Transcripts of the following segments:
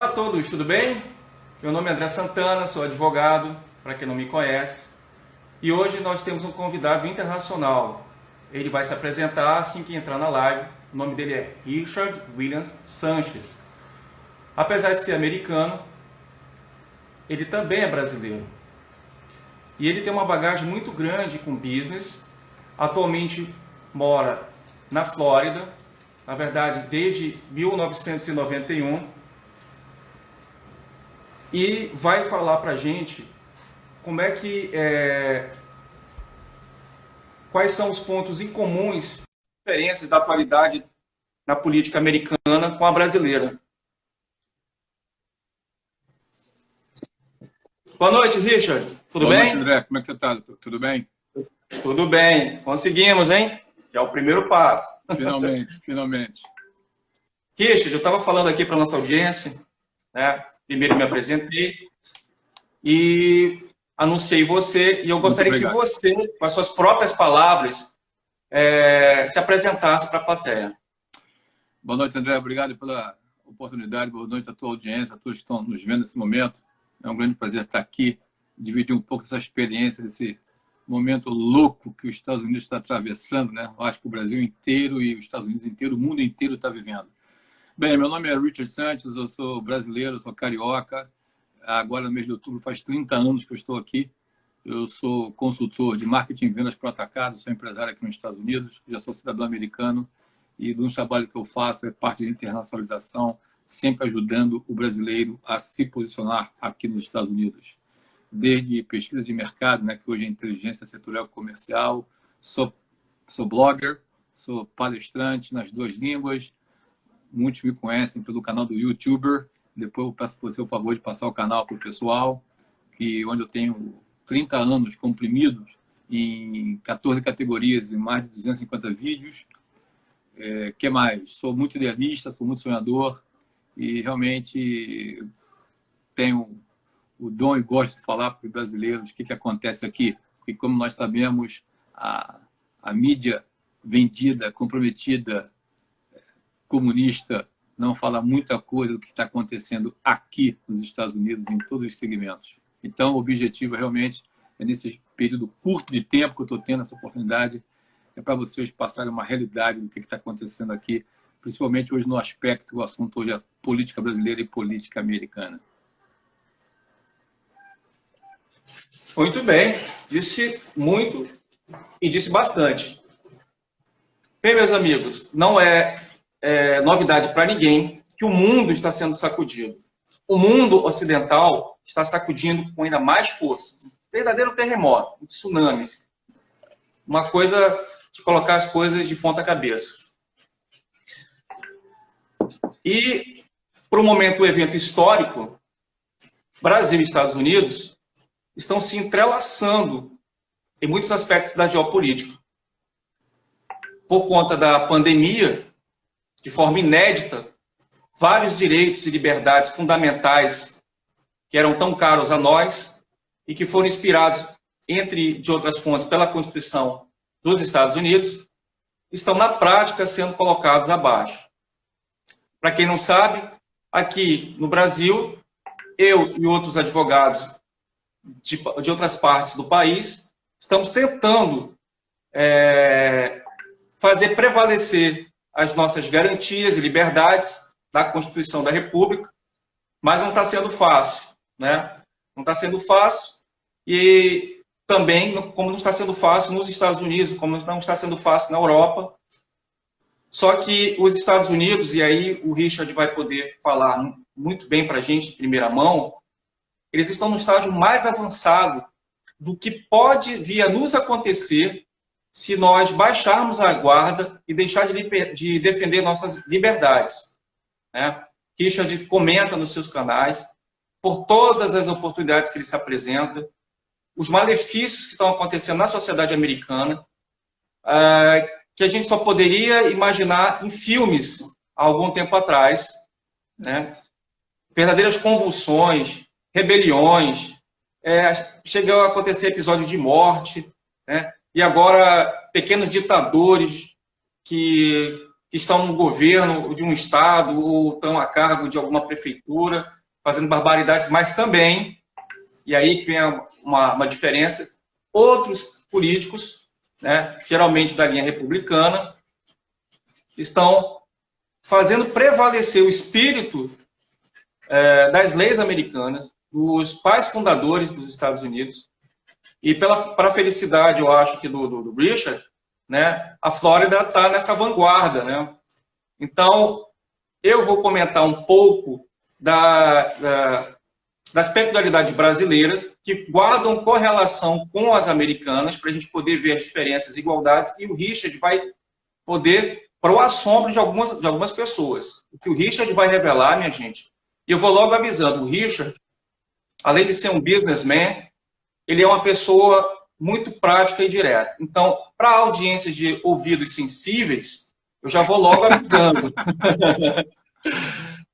Olá a todos, tudo bem? Meu nome é André Santana, sou advogado, para quem não me conhece. E hoje nós temos um convidado internacional. Ele vai se apresentar assim que entrar na live. O nome dele é Richard Williams Sanchez. Apesar de ser americano, ele também é brasileiro. E ele tem uma bagagem muito grande com business. Atualmente mora na Flórida, na verdade desde 1991. E vai falar para a gente como é que quais são os pontos incomuns, diferenças da atualidade na política americana com a brasileira. Boa noite, Richard. Tudo Boa bem? noite, André. Como é que você está? Tudo bem? Tudo bem. Conseguimos, hein? Que é o primeiro passo. Finalmente, finalmente. Richard, eu estava falando aqui para a nossa audiência, né? Primeiro me apresentei e anunciei você, e eu gostaria que você, com as suas próprias palavras, se apresentasse para a plateia. Boa noite, André. Obrigado pela oportunidade. Boa noite a tua audiência, a todos que estão nos vendo nesse momento. É um grande prazer estar aqui, dividir um pouco dessa experiência, desse momento louco que os Estados Unidos está atravessando, né? Eu acho que o Brasil inteiro e os Estados Unidos inteiro, o mundo inteiro está vivendo. Bem, meu nome é Richard Sanchez, eu sou brasileiro, sou carioca. Agora, no mês de outubro, faz 30 anos que eu estou aqui. Eu sou consultor de marketing e vendas para o atacado, sou empresário aqui nos Estados Unidos, já sou cidadão americano e do trabalho que eu faço é parte de internacionalização, sempre ajudando o brasileiro a se posicionar aqui nos Estados Unidos. Desde pesquisa de mercado, né, que hoje é inteligência setorial comercial, sou blogger, sou palestrante nas duas línguas. Muitos me conhecem pelo canal do YouTuber. Depois eu peço você o favor de passar o canal para o pessoal, onde eu tenho 30 anos comprimidos em 14 categorias e mais de 250 vídeos. Que mais? Sou muito idealista, sou muito sonhador e realmente tenho o dom e gosto de falar para os brasileiros o que acontece aqui. Porque, como nós sabemos, a mídia vendida, comprometida, comunista, não fala muita coisa do que está acontecendo aqui nos Estados Unidos, em todos os segmentos. Então, o objetivo realmente é, nesse período curto de tempo que eu estou tendo essa oportunidade, é para vocês passarem uma realidade do que está acontecendo aqui, principalmente hoje no aspecto, o assunto hoje é política brasileira e política americana. Muito bem, disse muito e disse bastante. Bem, meus amigos, não é novidade para ninguém que o mundo está sendo sacudido. O mundo ocidental está sacudindo com ainda mais força. Um verdadeiro terremoto, um tsunami. Uma coisa de colocar as coisas de ponta cabeça. E, para o momento do evento histórico, Brasil e Estados Unidos estão se entrelaçando em muitos aspectos da geopolítica. Por conta da pandemia, de forma inédita, vários direitos e liberdades fundamentais que eram tão caros a nós e que foram inspirados, de outras fontes, pela Constituição dos Estados Unidos, estão na prática sendo colocados abaixo. Para quem não sabe, aqui no Brasil, eu e outros advogados de outras partes do país estamos tentando fazer prevalecer as nossas garantias e liberdades da Constituição da República, mas não está sendo fácil, né? Não está sendo fácil e também, como não está sendo fácil nos Estados Unidos, como não está sendo fácil na Europa. Só que os Estados Unidos, e aí o Richard vai poder falar muito bem para a gente de primeira mão, eles estão no estágio mais avançado do que pode vir a nos acontecer se nós baixarmos a guarda e deixar de defender nossas liberdades. Né? Richard comenta nos seus canais, por todas as oportunidades que ele se apresenta, os malefícios que estão acontecendo na sociedade americana, que a gente só poderia imaginar em filmes há algum tempo atrás. Né? Verdadeiras convulsões, rebeliões, chegou a acontecer episódios de morte, né? E agora pequenos ditadores que que estão no governo de um estado ou estão a cargo de alguma prefeitura, fazendo barbaridades, mas também, e aí tem uma diferença, outros políticos, né, geralmente da linha republicana, estão fazendo prevalecer o espírito das leis americanas, dos pais fundadores dos Estados Unidos, e para a felicidade, eu acho, que do Richard, né, a Flórida está nessa vanguarda, né? Então, eu vou comentar um pouco das peculiaridades brasileiras que guardam correlação com as americanas, para a gente poder ver as diferenças e igualdades, e o Richard vai poder, para o assombro de algumas pessoas. O que o Richard vai revelar, minha gente, e eu vou logo avisando, o Richard, além de ser um businessman, ele é uma pessoa muito prática e direta. Então, para audiências de ouvidos sensíveis, eu já vou logo avisando.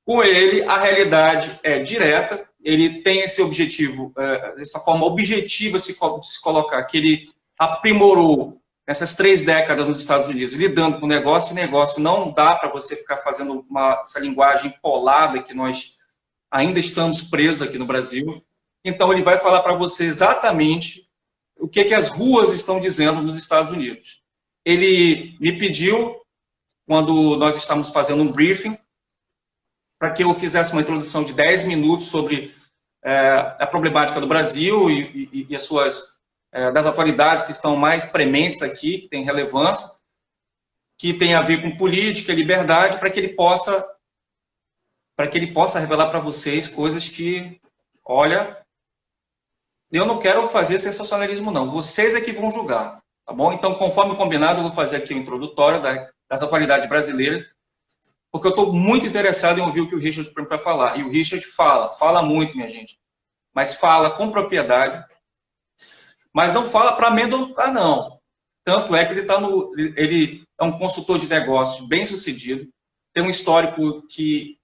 Com ele, a realidade é direta, ele tem esse objetivo, essa forma objetiva de se colocar, que ele aprimorou nessas 3 décadas nos Estados Unidos, lidando com negócio, e negócio não dá para você ficar fazendo essa linguagem polada que nós ainda estamos presos aqui no Brasil. Então, ele vai falar para você exatamente o que as ruas estão dizendo nos Estados Unidos. Ele me pediu, quando nós estávamos fazendo um briefing, para que eu fizesse uma introdução de 10 minutos sobre a problemática do Brasil e as suas, das atualidades que estão mais prementes aqui, que têm relevância, que tem a ver com política e liberdade, para que ele possa revelar para vocês coisas que, olha, eu não quero fazer sensacionalismo, não. Vocês é que vão julgar, tá bom? Então, conforme combinado, eu vou fazer aqui o introdutório das atualidades brasileiras, porque eu estou muito interessado em ouvir o que o Richard tem para falar. E o Richard fala muito, minha gente. Mas fala com propriedade. Mas não fala para amedrontar, não. Tanto é que ele é um consultor de negócios bem sucedido, tem um histórico que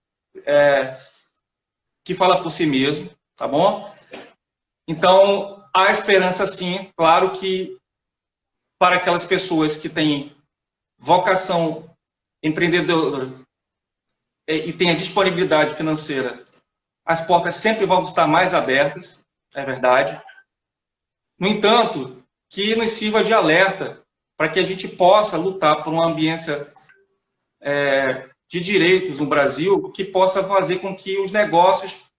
fala por si mesmo, tá bom? Então, há esperança sim, claro que para aquelas pessoas que têm vocação empreendedora e têm a disponibilidade financeira, as portas sempre vão estar mais abertas, é verdade. No entanto, que nos sirva de alerta para que a gente possa lutar por uma ambiência de direitos no Brasil que possa fazer com que os negócios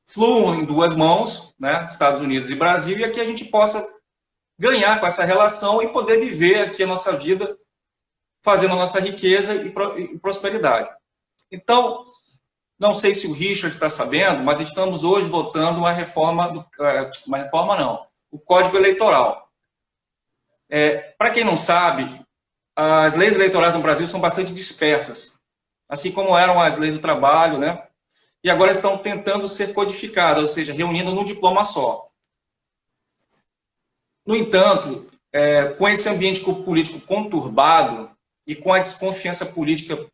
fluam em 2 mãos, né, Estados Unidos e Brasil, e aqui a gente possa ganhar com essa relação e poder viver aqui a nossa vida, fazendo a nossa riqueza e prosperidade. Então, não sei se o Richard está sabendo, mas estamos hoje votando uma reforma o Código Eleitoral. Para quem não sabe, as leis eleitorais no Brasil são bastante dispersas, assim como eram as leis do trabalho, né? E agora estão tentando ser codificadas, ou seja, reunindo num diploma só. No entanto, com esse ambiente político conturbado e com a desconfiança política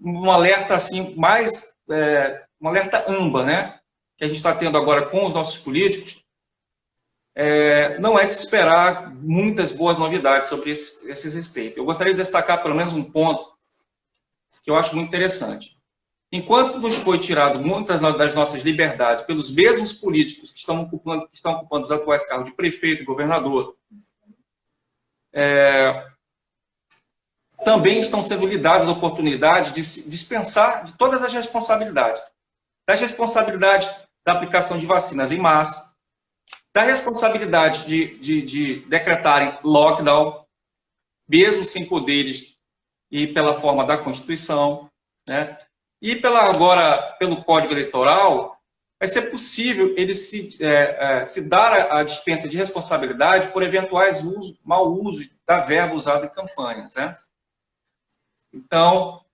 um alerta assim, um alerta âmbar, né? Que a gente está tendo agora com os nossos políticos, não é de se esperar muitas boas novidades sobre esse respeito. Eu gostaria de destacar pelo menos um ponto que eu acho muito interessante. Enquanto nos foi tirado muitas das nossas liberdades pelos mesmos políticos que estão ocupando os atuais cargos de prefeito e governador, também estão sendo lhe dadas oportunidades de se dispensar de todas as responsabilidades. Das responsabilidades da aplicação de vacinas em massa, da responsabilidade de decretarem lockdown, mesmo sem poderes e pela forma da Constituição, né? E pelo Código Eleitoral, vai ser possível ele se dar a dispensa de responsabilidade por eventuais mau uso da verba usada em campanhas, né? Então,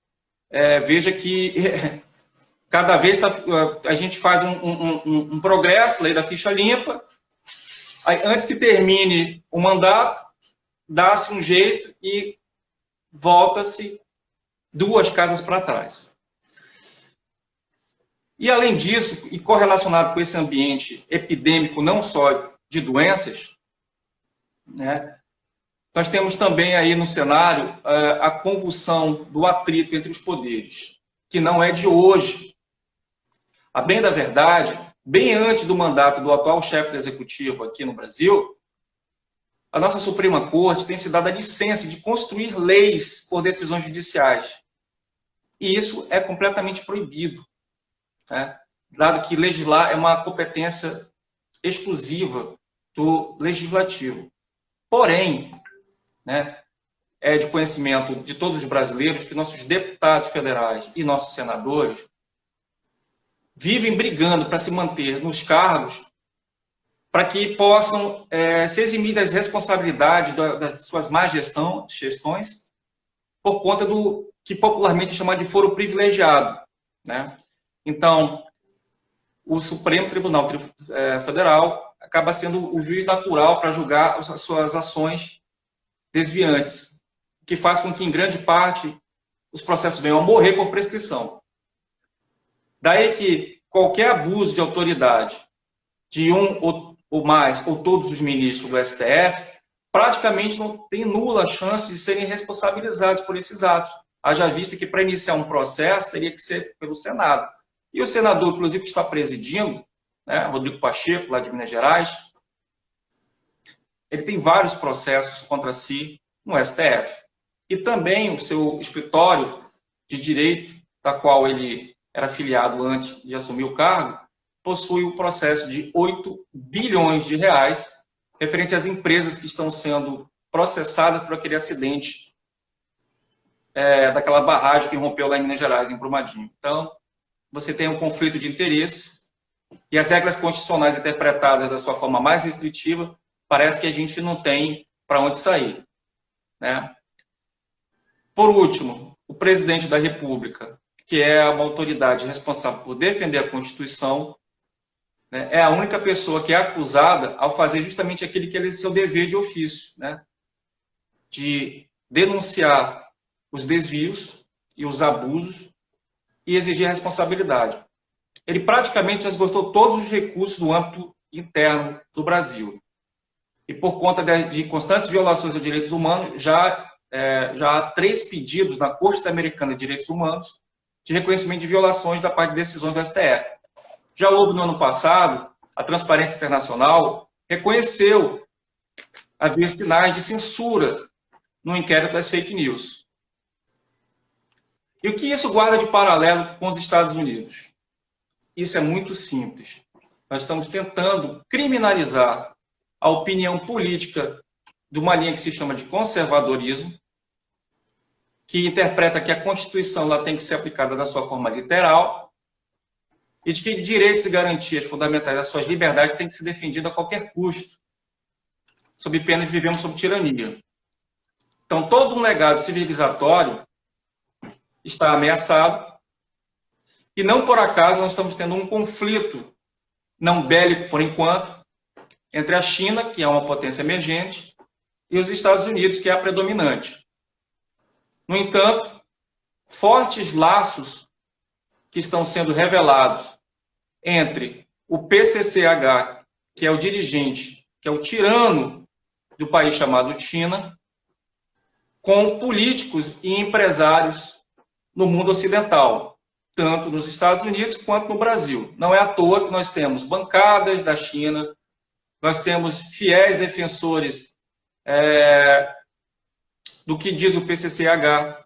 veja que cada vez a gente faz um progresso, lei da ficha limpa, aí, antes que termine o mandato, dá-se um jeito e volta-se 2 casas para trás. E, além disso, e correlacionado com esse ambiente epidêmico, não só de doenças, né, Nós temos também aí no cenário a convulsão do atrito entre os poderes, que não é de hoje. A bem da verdade, bem antes do mandato do atual chefe do Executivo aqui no Brasil, a nossa Suprema Corte tem se dado a licença de construir leis por decisões judiciais. E isso é completamente proibido, né? Dado que legislar é uma competência exclusiva do Legislativo. Porém, né, é de conhecimento de todos os brasileiros que nossos deputados federais e nossos senadores vivem brigando para se manter nos cargos para que possam se eximir das responsabilidades das suas más gestões por conta do que popularmente é chamado de foro privilegiado, né? Então, o Supremo Tribunal Federal acaba sendo o juiz natural para julgar as suas ações desviantes, o que faz com que, em grande parte, os processos venham a morrer por prescrição. Daí que qualquer abuso de autoridade de um ou mais, ou todos os ministros do STF, praticamente não tem nula chance de serem responsabilizados por esses atos. Haja vista que, para iniciar um processo, teria que ser pelo Senado. E o senador, inclusive, que está presidindo, né, Rodrigo Pacheco, lá de Minas Gerais, ele tem vários processos contra si no STF. E também o seu escritório de direito, da qual ele era filiado antes de assumir o cargo, possui o processo de 8 bilhões de reais referente às empresas que estão sendo processadas por aquele acidente daquela barragem que rompeu lá em Minas Gerais, em Brumadinho. Então, você tem um conflito de interesse e as regras constitucionais interpretadas da sua forma mais restritiva, parece que a gente não tem para onde sair, né? Por último, o presidente da República, que é uma autoridade responsável por defender a Constituição, né, é a única pessoa que é acusada ao fazer justamente aquele que é seu dever de ofício, né, de denunciar os desvios e os abusos e exigir a responsabilidade. Ele praticamente já esgotou todos os recursos do âmbito interno do Brasil. E por conta de constantes violações aos direitos humanos, já há 3 pedidos na Corte Interamericana de Direitos Humanos de reconhecimento de violações da parte de decisões do STF. Já houve no ano passado, a Transparência Internacional reconheceu haver sinais de censura no inquérito das fake news. E o que isso guarda de paralelo com os Estados Unidos? Isso é muito simples. Nós estamos tentando criminalizar a opinião política de uma linha que se chama de conservadorismo, que interpreta que a Constituição lá tem que ser aplicada da sua forma literal, e de que direitos e garantias fundamentais das suas liberdades têm que ser defendidos a qualquer custo, sob pena de vivermos sob tirania. Então, todo um legado civilizatório está ameaçado, e não por acaso nós estamos tendo um conflito, não bélico por enquanto, entre a China, que é uma potência emergente, e os Estados Unidos, que é a predominante. No entanto, fortes laços que estão sendo revelados entre o PCCH, que é o dirigente, que é o tirano do país chamado China, com políticos e empresários no mundo ocidental, tanto nos Estados Unidos quanto no Brasil. Não é à toa que nós temos bancadas da China, nós temos fiéis defensores do que diz o PCCH,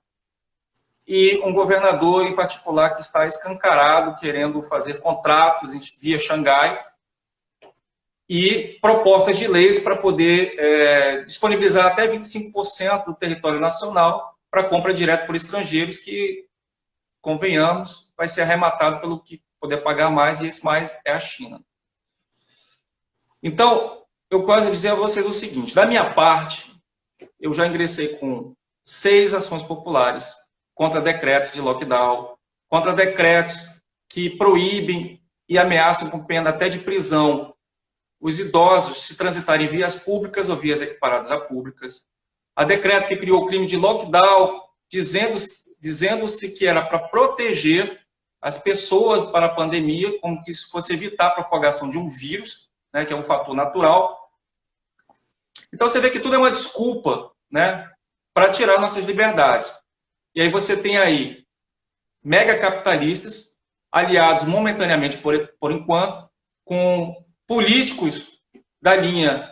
e um governador em particular que está escancarado, querendo fazer contratos via Xangai e propostas de leis para poder disponibilizar até 25% do território nacional para compra direta por estrangeiros, que, convenhamos, vai ser arrematado pelo que poder pagar mais, e esse mais é a China. Então, eu quero dizer a vocês o seguinte: da minha parte, eu já ingressei com 6 ações populares contra decretos de lockdown, contra decretos que proíbem e ameaçam com pena até de prisão os idosos se transitarem em vias públicas ou vias equiparadas a públicas. A decreto que criou o crime de lockdown, dizendo-se que era para proteger as pessoas para a pandemia, como que isso fosse evitar a propagação de um vírus, né, que é um fator natural. Então você vê que tudo é uma desculpa né, para tirar nossas liberdades. E aí você tem aí mega capitalistas, aliados momentaneamente, por enquanto, com políticos da linha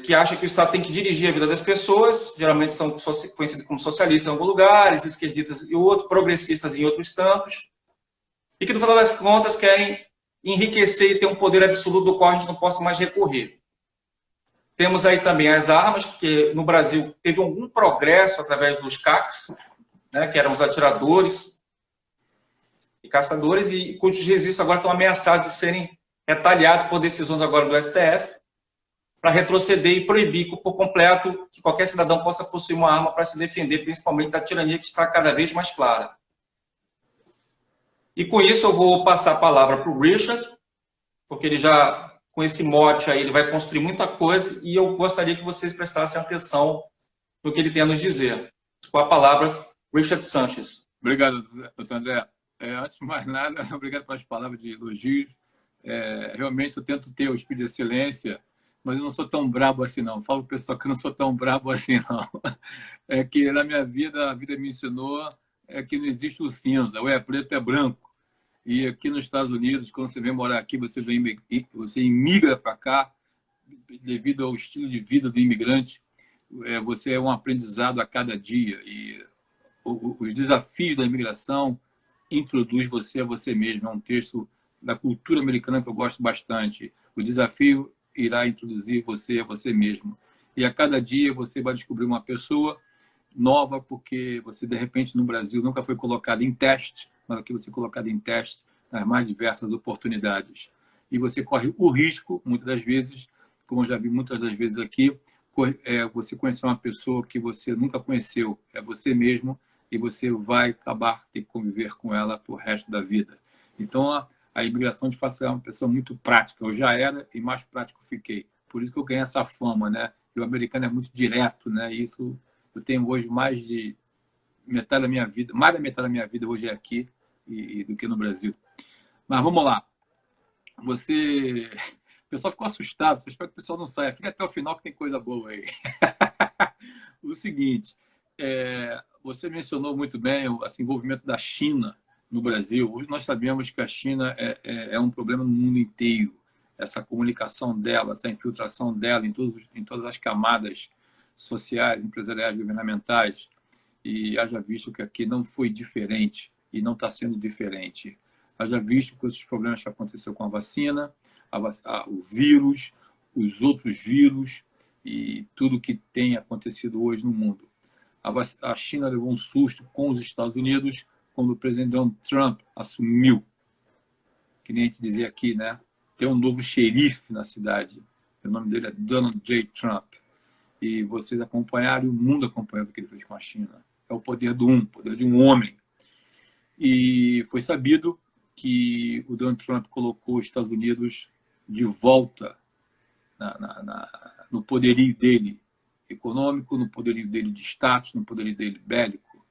que acha que o Estado tem que dirigir a vida das pessoas, geralmente são conhecidos como socialistas em alguns lugares, esquerdistas em outros, progressistas em outros tantos, e que, no final das contas, querem enriquecer e ter um poder absoluto do qual a gente não possa mais recorrer. Temos aí também as armas, que no Brasil teve algum progresso através dos CACs, né, que eram os atiradores e caçadores, e cujos registros agora estão ameaçados de serem retaliados por decisões agora do STF, para retroceder e proibir por completo que qualquer cidadão possa possuir uma arma para se defender, principalmente da tirania que está cada vez mais clara. E com isso eu vou passar a palavra para o Richard, porque ele já, com esse mote aí, ele vai construir muita coisa, e eu gostaria que vocês prestassem atenção no que ele tem a nos dizer. Com a palavra, Richard Sanchez. Obrigado, doutor André. Antes de mais nada, obrigado pelas palavras de elogios. Realmente eu tento ter o espírito de excelência, mas eu não sou tão brabo assim, não. Falo pro pessoal que eu não sou tão brabo assim, não. É que na minha vida, a vida me ensinou que não existe o cinza, ou é preto ou é branco. E aqui nos Estados Unidos, quando você vem morar aqui, você imigra para cá, devido ao estilo de vida do imigrante, você é um aprendizado a cada dia. E os desafios da imigração introduz você a você mesmo. É um texto da cultura americana que eu gosto bastante. O desafio irá introduzir você a você mesmo. E a cada dia você vai descobrir uma pessoa nova, porque você, de repente, no Brasil nunca foi colocado em teste, mas aqui você é colocado em teste nas mais diversas oportunidades. E você corre o risco, muitas das vezes, como eu já vi muitas das vezes aqui, você conhecer uma pessoa que você nunca conheceu, é você mesmo, e você vai acabar ter que conviver com ela pro resto da vida. Então, a imigração, de fato, é uma pessoa muito prática. Eu já era e mais prático fiquei. Por isso que eu ganhei essa fama, né? E o americano é muito direto, né? Isso eu tenho hoje mais de metade da minha vida, mais da metade da minha vida hoje é aqui do que no Brasil. Mas vamos lá. O pessoal ficou assustado, eu espero que o pessoal não saia. Fica até o final que tem coisa boa aí. O seguinte, você mencionou muito bem o envolvimento da China no Brasil. Hoje nós sabemos que a China é um problema no mundo inteiro. Essa comunicação dela, essa infiltração dela em todas as camadas sociais, empresariais, governamentais. E haja visto que aqui não foi diferente e não está sendo diferente. Haja visto com esses problemas que aconteceu com a vacina, o vírus, os outros vírus e tudo que tem acontecido hoje no mundo. A China levou um susto com os Estados Unidos quando o presidente Donald Trump assumiu, que nem a gente dizia aqui, né? Tem um novo xerife na cidade. O nome dele é Donald J. Trump. E vocês acompanharam, e o mundo acompanhou o que ele fez com a China. É o poder o poder de um homem. E foi sabido que o Donald Trump colocou os Estados Unidos de volta no poderio dele econômico, no poderio dele de status, no poderio dele bélico.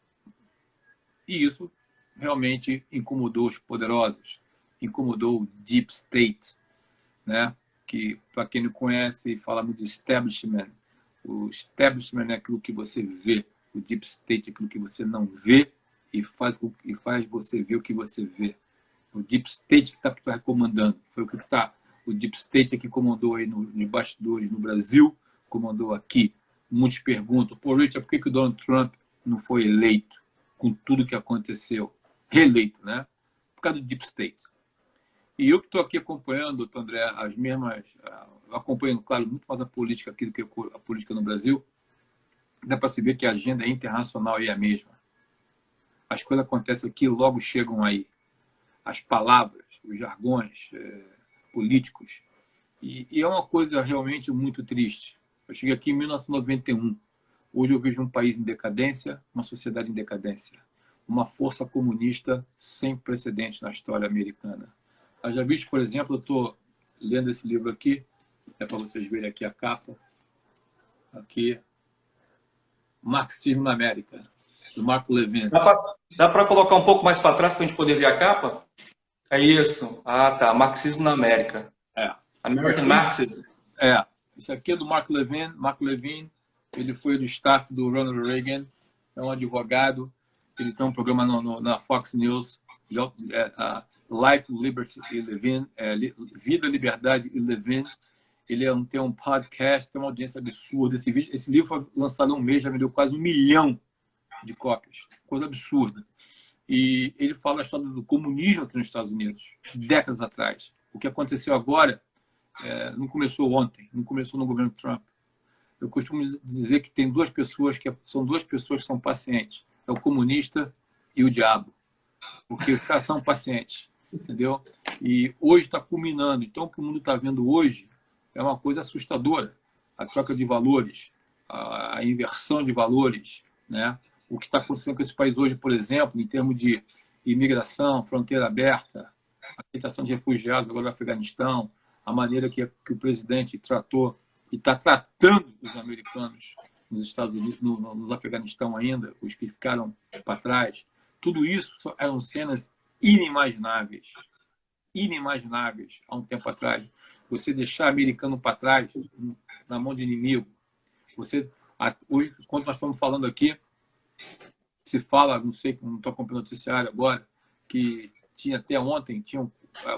E isso realmente incomodou os poderosos, incomodou o Deep State, né? Que, para quem não conhece, fala muito de establishment. O establishment é aquilo que você vê, o Deep State é aquilo que você não vê e faz você ver o que você vê. O Deep State que está comandando, foi o que está. O Deep State é que comandou aí nos bastidores no Brasil, comandou aqui. Muitos perguntam, pô, Richard, por que o Donald Trump não foi eleito com tudo que aconteceu? Reeleito, né? Por causa do Deep State. E eu que estou aqui acompanhando, doutor André, acompanhando, claro, muito mais a política aqui do que a política no Brasil, dá para se ver que a agenda internacional é a mesma. As coisas acontecem aqui e logo chegam aí. As palavras, os jargões políticos. E é uma coisa realmente muito triste. Eu cheguei aqui em 1991. Hoje eu vejo um país em decadência, uma sociedade em decadência. Uma força comunista sem precedentes na história americana. Eu já visto, por exemplo, eu estou lendo esse livro aqui, é para vocês verem aqui a capa. Aqui, Marxismo na América, do Marco Levin. Dá para colocar um pouco mais para trás para a gente poder ver a capa? É isso. Ah, tá. Marxismo na América. American Marxism. Isso aqui é do Marco Levin. Marco Levin ele foi do staff do Ronald Reagan, é um advogado, ele tem um programa na Fox News, Life, Liberty e Levin, Vida, Liberdade e Levin. Ele tem um podcast, tem uma audiência absurda. Esse livro foi lançado há um mês, já vendeu quase 1 milhão de cópias. Coisa absurda. E ele fala a história do comunismo aqui nos Estados Unidos, décadas atrás. O que aconteceu agora não começou ontem, não começou no governo Trump. Eu costumo dizer que tem são duas pessoas que são pacientes. É o comunista e o diabo. Porque os caras são pacientes, entendeu? E hoje está culminando. Então, o que o mundo está vendo hoje é uma coisa assustadora. A troca de valores, a inversão de valores, né? O que está acontecendo com esse país hoje, por exemplo, em termos de imigração, fronteira aberta, aceitação de refugiados agora no Afeganistão, a maneira que o presidente tratou e está tratando os americanos nos Estados Unidos, no Afeganistão ainda, os que ficaram para trás. Tudo isso eram cenas inimagináveis há um tempo atrás. Você deixar americano para trás, na mão de inimigo. Hoje, quando nós estamos falando aqui, se fala, não sei, não estou acompanhando o noticiário agora, que até ontem tinham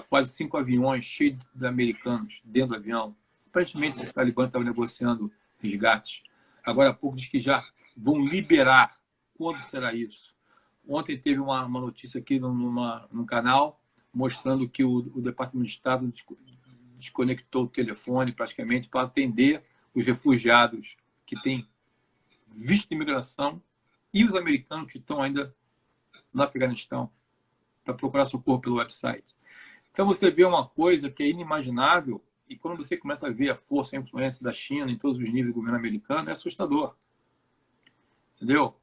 quase 5 aviões cheios de americanos dentro do avião. Aparentemente, os talibãs estavam negociando resgates. Agora há pouco diz que já vão liberar. Quando será isso? Ontem teve uma notícia aqui num canal mostrando que o Departamento de Estado desconectou o telefone praticamente para atender os refugiados que têm visto de imigração e os americanos que estão ainda no Afeganistão para procurar socorro pelo website. Então você vê uma coisa que é inimaginável e quando você começa a ver a força e a influência da China em todos os níveis do governo americano, é assustador. Entendeu?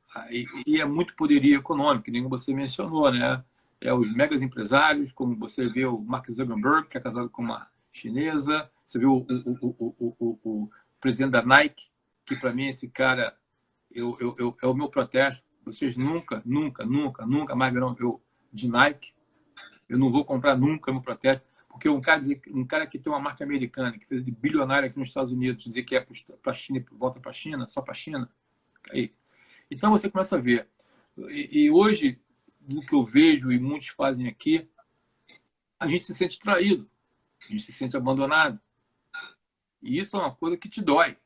E é muito poderio econômico, que nem você mencionou, né? Os megas empresários, como você vê o Mark Zuckerberg, que é casado com uma chinesa, você vê o presidente da Nike, que para mim esse cara é o meu protesto. Vocês nunca mais verão eu de Nike. Eu não vou comprar nunca meu protesto, porque um cara que tem uma marca americana, que fez de bilionário aqui nos Estados Unidos, dizer que é para a China e volta para a China, só para a China. Aí. Então você começa a ver. E hoje, do que eu vejo e muitos fazem aqui, a gente se sente traído, a gente se sente abandonado. E isso é uma coisa que te dói.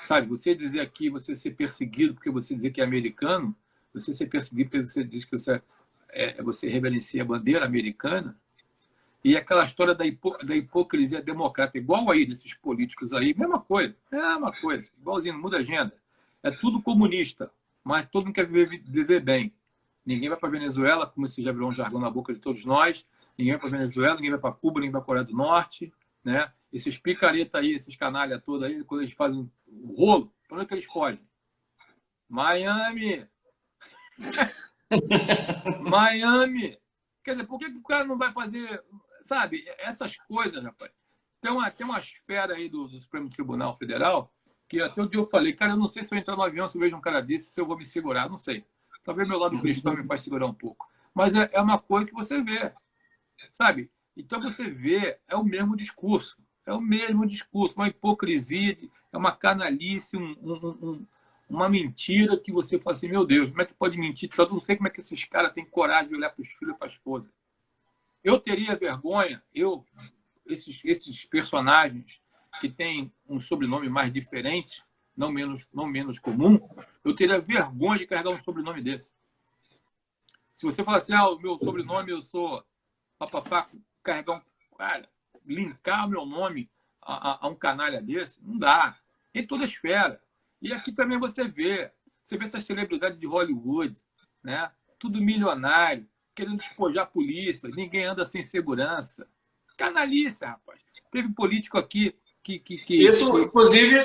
Sabe, você dizer aqui, você ser perseguido porque você dizer que é americano, você ser perseguido porque você diz que você reverencia a bandeira americana, e aquela história da hipocrisia democrata, igual aí desses políticos aí, mesma coisa, igualzinho, não muda a agenda. É tudo comunista, mas todo mundo quer viver bem. Ninguém vai para a Venezuela, como isso já virou um jargão na boca de todos nós, ninguém vai para a Venezuela, ninguém vai para Cuba, ninguém vai para a Coreia do Norte, né? Esses picareta aí, esses canalha todos aí, quando eles fazem o rolo, para onde é que eles fogem? Miami! Miami! Quer dizer, por que o cara não vai fazer, sabe, essas coisas, rapaz? Tem uma esfera aí do Supremo Tribunal Federal que até o dia eu falei, cara, eu não sei se eu entrar no avião, se eu vejo um cara desse, se eu vou me segurar, não sei. Talvez meu lado cristão me faz segurar um pouco. Mas é uma coisa que você vê, sabe? Então você vê, é o mesmo discurso. É o mesmo discurso, uma hipocrisia, é uma canalice, uma mentira que você fala assim, meu Deus, como é que pode mentir tanto? Não sei como é que esses caras têm coragem de olhar para os filhos e para a esposa. Eu teria vergonha, esses personagens que têm um sobrenome mais diferente, não menos comum, eu teria vergonha de carregar um sobrenome desse. Se você falar assim, o meu sobrenome, eu sou papapá, carregar cara, linkar o meu nome a um canalha desse, não dá. Em toda a esfera. E aqui também você vê essas celebridades de Hollywood, né? Tudo milionário, querendo despojar a polícia, ninguém anda sem segurança. Canalice, rapaz. Teve político aqui que... Isso, inclusive,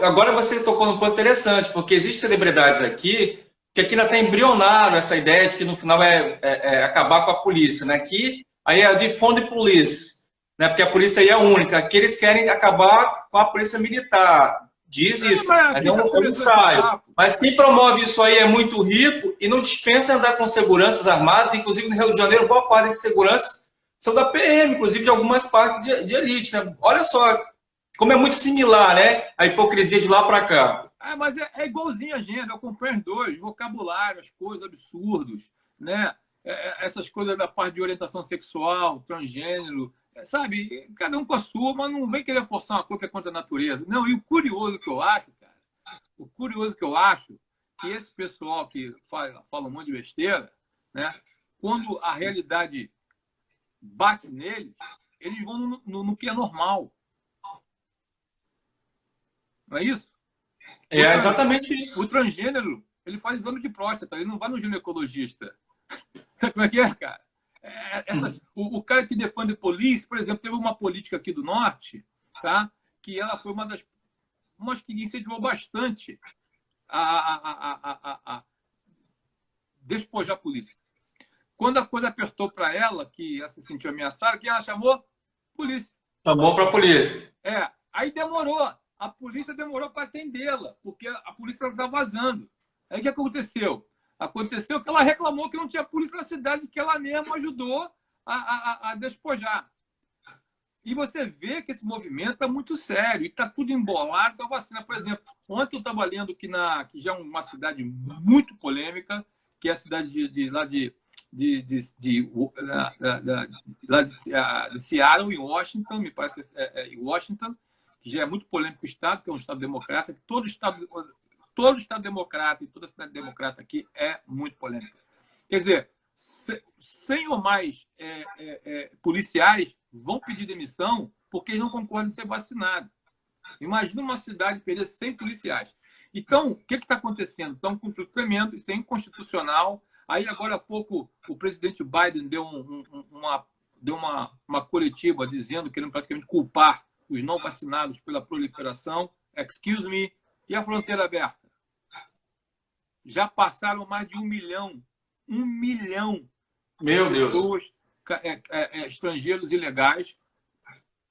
agora você tocou num ponto interessante, porque existem celebridades aqui que ainda está embrionado essa ideia de que no final é acabar com a polícia, né? Que aí é defund the police, né? Porque a polícia aí é única. Aqui eles querem acabar com a polícia militar. Diz isso, mas é um ensaio. Mas quem promove isso aí é muito rico e não dispensa andar com seguranças armadas, inclusive no Rio de Janeiro, boa parte dessas seguranças são da PM, inclusive de algumas partes de elite, né? Olha só como é muito similar, né? A hipocrisia de lá para cá. Mas é igualzinho a agenda, eu acompanho os dois, vocabulário, as coisas absurdos, né? Essas coisas da parte de orientação sexual, transgênero, sabe? Cada um com a sua, mas não vem querer forçar uma coisa que é contra a natureza. Não, e o curioso que eu acho, cara, que esse pessoal que fala um monte de besteira, né? Quando a realidade bate neles, eles vão no que é normal. Não é isso? É exatamente isso. O transgênero, ele faz exame de próstata, ele não vai no ginecologista. Sabe como é que é, cara? O cara que defende polícia, por exemplo, teve uma política aqui do Norte, tá? Que ela foi uma que incentivou bastante a despojar a polícia. Quando a coisa apertou para ela, que ela se sentiu ameaçada, que ela chamou polícia. Chamou para a polícia. Aí demorou. A polícia demorou para atendê-la, porque a polícia estava vazando. Aí o que aconteceu? Aconteceu que ela reclamou que não tinha polícia na cidade, que ela mesma ajudou a despojar. E você vê que esse movimento está muito sério e está tudo embolado com a vacina. Por exemplo, ontem eu estava lendo que já é uma cidade muito polêmica, que é a cidade de Seattle, em Washington, me parece que é Washington, que já é muito polêmico o estado, que é um estado democrata, que todo estado democrata e toda cidade democrata aqui é muito polêmica. Quer dizer, 100 ou mais policiais vão pedir demissão porque eles não concordam em ser vacinados. Imagina uma cidade perder 100 policiais. Então, o que está acontecendo? Está um conflito tremendo, isso é inconstitucional. Aí, agora há pouco, o presidente Biden deu uma coletiva dizendo que ele praticamente culpar os não vacinados pela proliferação. Excuse me. E a fronteira aberta? Já passaram mais de 1 milhão. 1 milhão Meu de Deus. pessoas, estrangeiros ilegais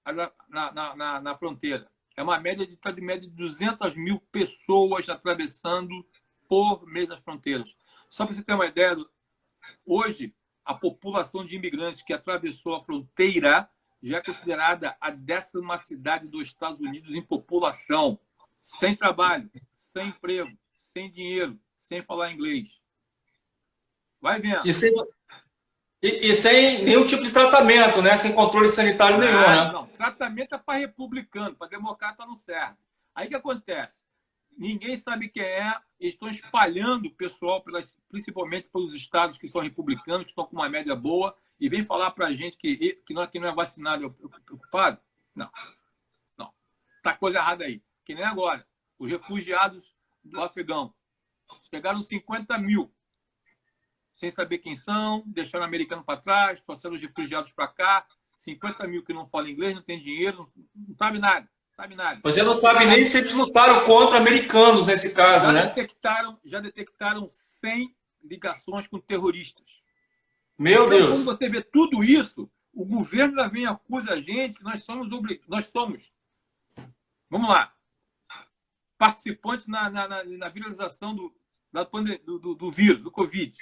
na fronteira. É uma média de 200 mil pessoas atravessando por meio das fronteiras. Só para você ter uma ideia, hoje a população de imigrantes que atravessou a fronteira já é considerada a 10ª cidade dos Estados Unidos em população, sem trabalho, sem emprego, sem dinheiro, sem falar inglês. Vai vendo. E sem nenhum tipo de tratamento, né? Sem controle sanitário nenhum, né? Não, tratamento é para republicano, para democrata não serve. Aí o que acontece? Ninguém sabe quem é, eles estão espalhando o pessoal, principalmente pelos estados que são republicanos, que estão com uma média boa, e vem falar para a gente que não é vacinado, é preocupado? Não. Está coisa errada aí. Que nem agora. Os refugiados do Afegão. Pegaram 50 mil. Sem saber quem são, deixaram o americano para trás, trouxeram os refugiados para cá. 50 mil que não falam inglês, não tem dinheiro, não sabe nada. Você não sabe nem se eles lutaram contra americanos nesse caso, né? Já detectaram 100 ligações com terroristas. Meu Deus! Quando você vê tudo isso, o governo já vem e acusa a gente que nós somos, vamos lá, participantes na viralização do vírus, do Covid.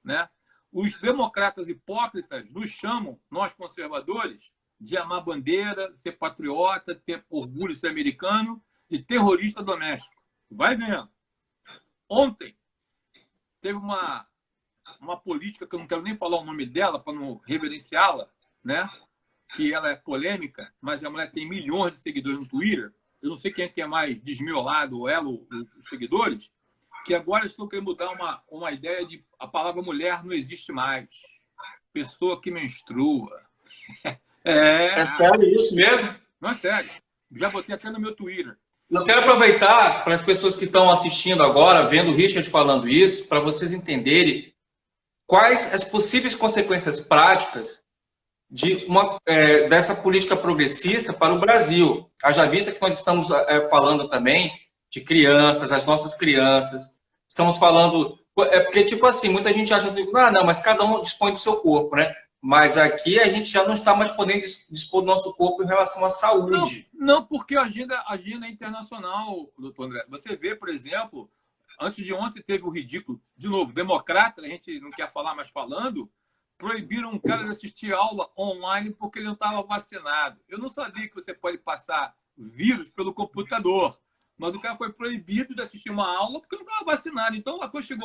Né? Os democratas hipócritas nos chamam, nós conservadores, de amar bandeira, ser patriota, ter orgulho de ser americano e terrorista doméstico. Vai vendo. Ontem teve uma política, que eu não quero nem falar o nome dela para não reverenciá-la, né? Que ela é polêmica, mas a mulher tem milhões de seguidores no Twitter. Eu não sei quem é que é mais desmiolado, ela ou os seguidores, que agora estão querendo mudar uma ideia de a palavra mulher não existe mais. Pessoa que menstrua. É sério isso mesmo? Não é sério. Já botei até no meu Twitter. Eu quero aproveitar para as pessoas que estão assistindo agora, vendo o Richard falando isso, para vocês entenderem quais as possíveis consequências práticas dessa política progressista para o Brasil. Haja vista que nós estamos falando também de crianças, as nossas crianças. Estamos falando... porque, tipo assim, muita gente acha que, não, mas cada um dispõe do seu corpo, né? Mas aqui a gente já não está mais podendo dispor do nosso corpo em relação à saúde. Não, porque a agenda é internacional, doutor André. Você vê, por exemplo, antes de ontem teve o ridículo, de novo, democrata, a gente não quer falar, mas falando, proibiram um cara de assistir aula online porque ele não estava vacinado. Eu não sabia que você pode passar vírus pelo computador. mas o cara foi proibido de assistir uma aula porque não estava vacinado. Então, a coisa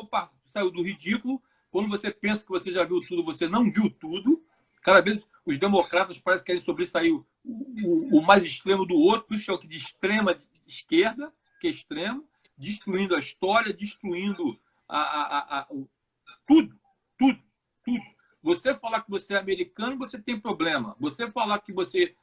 saiu do ridículo. Quando você pensa que você já viu tudo, você não viu tudo. Cada vez os democratas parecem que querem sobressair o mais extremo do outro, isso é o que de extrema esquerda, que é extremo, destruindo a história, destruindo tudo, tudo, tudo. Você falar que você é americano, você tem problema. Você falar que você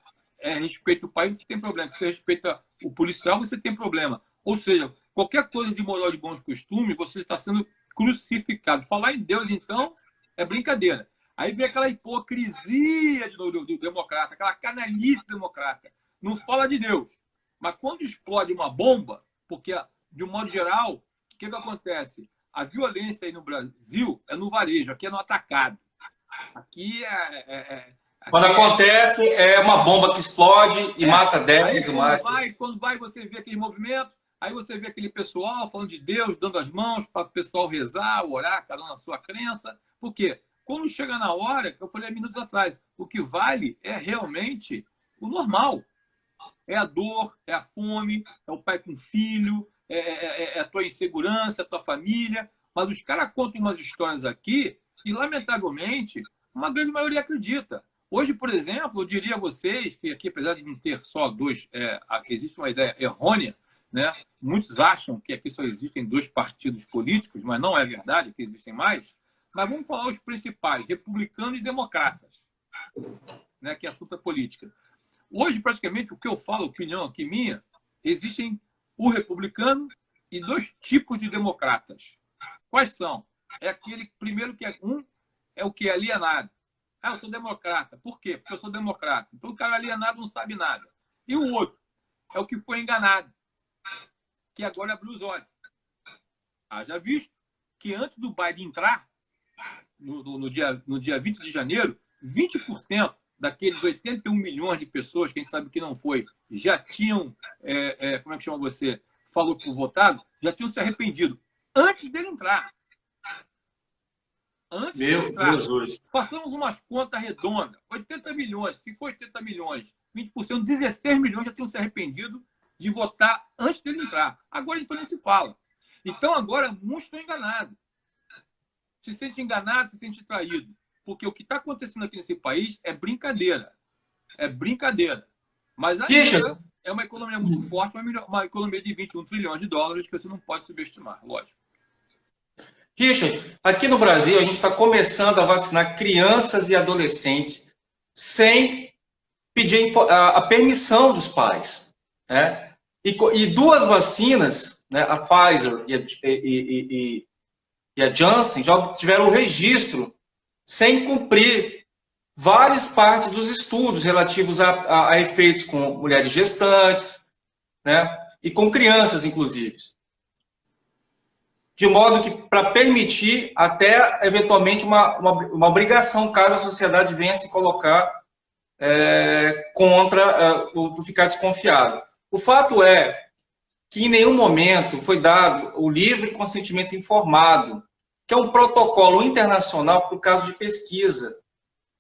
respeita o país, você tem problema. Se você respeita o policial, você tem problema. Ou seja, qualquer coisa de moral de bons costumes, você está sendo crucificado. Falar em Deus, então, é brincadeira. Aí vem aquela hipocrisia do democrata, aquela canalice democrata. Não fala de Deus. Mas quando explode uma bomba, porque, de um modo geral, o que acontece? A violência aí no Brasil é no varejo, aqui é no atacado. Aqui quando acontece, é uma bomba que explode e mata 10 ou mais. Quando vai, você vê aquele movimento, aí você vê aquele pessoal falando de Deus, dando as mãos para o pessoal rezar, orar, cada um na sua crença. Por quê? Quando chega na hora, que eu falei há minutos atrás, o que vale é realmente o normal. É a dor, é a fome, é o pai com filho, é a tua insegurança, a tua família. Mas os caras contam umas histórias aqui e, lamentavelmente, uma grande maioria acredita. Hoje, por exemplo, eu diria a vocês que aqui, apesar de não ter só dois, existe uma ideia errônea, né? Muitos acham que aqui só existem 2 partidos políticos, mas não é verdade, que existem mais. Mas vamos falar os principais, republicanos e democratas, né? Que é assunto política. Hoje, praticamente, o que eu falo, opinião aqui minha, existem o republicano e 2 tipos de democratas. Quais são? É aquele, primeiro, que é o que é alienado. Eu sou democrata. Por quê? Porque eu sou democrata. Então, o cara alienado não sabe nada. E o outro é o que foi enganado, que agora abriu os olhos. Haja visto que antes do Biden entrar, no dia 20 de janeiro, 20% daqueles 81 milhões de pessoas, que a gente sabe que não foi, já tinham, como é que chama você, falou que votado, já tinham se arrependido antes dele entrar. Antes dele entrar. Jesus. Passamos umas contas redondas, 80 milhões, ficou 80 milhões, 20%, 16 milhões já tinham se arrependido de votar antes dele entrar. Agora então nem se fala. Então agora muitos estão enganados. Se sente enganado, se sente traído. Porque o que está acontecendo aqui nesse país é brincadeira. É brincadeira. Mas ainda é uma economia muito forte, uma economia de 21 trilhões de dólares que você não pode subestimar, lógico. Richard, aqui no Brasil a gente está começando a vacinar crianças e adolescentes sem pedir a permissão dos pais, né? E 2 vacinas, né, a Pfizer e a Janssen, já tiveram o registro sem cumprir várias partes dos estudos relativos a efeitos com mulheres gestantes, né, e com crianças, inclusive. De modo que, para permitir até, eventualmente, uma obrigação, caso a sociedade venha se colocar contra ou ficar desconfiado. O fato é que em nenhum momento foi dado o livre consentimento informado, que é um protocolo internacional para o caso de pesquisa.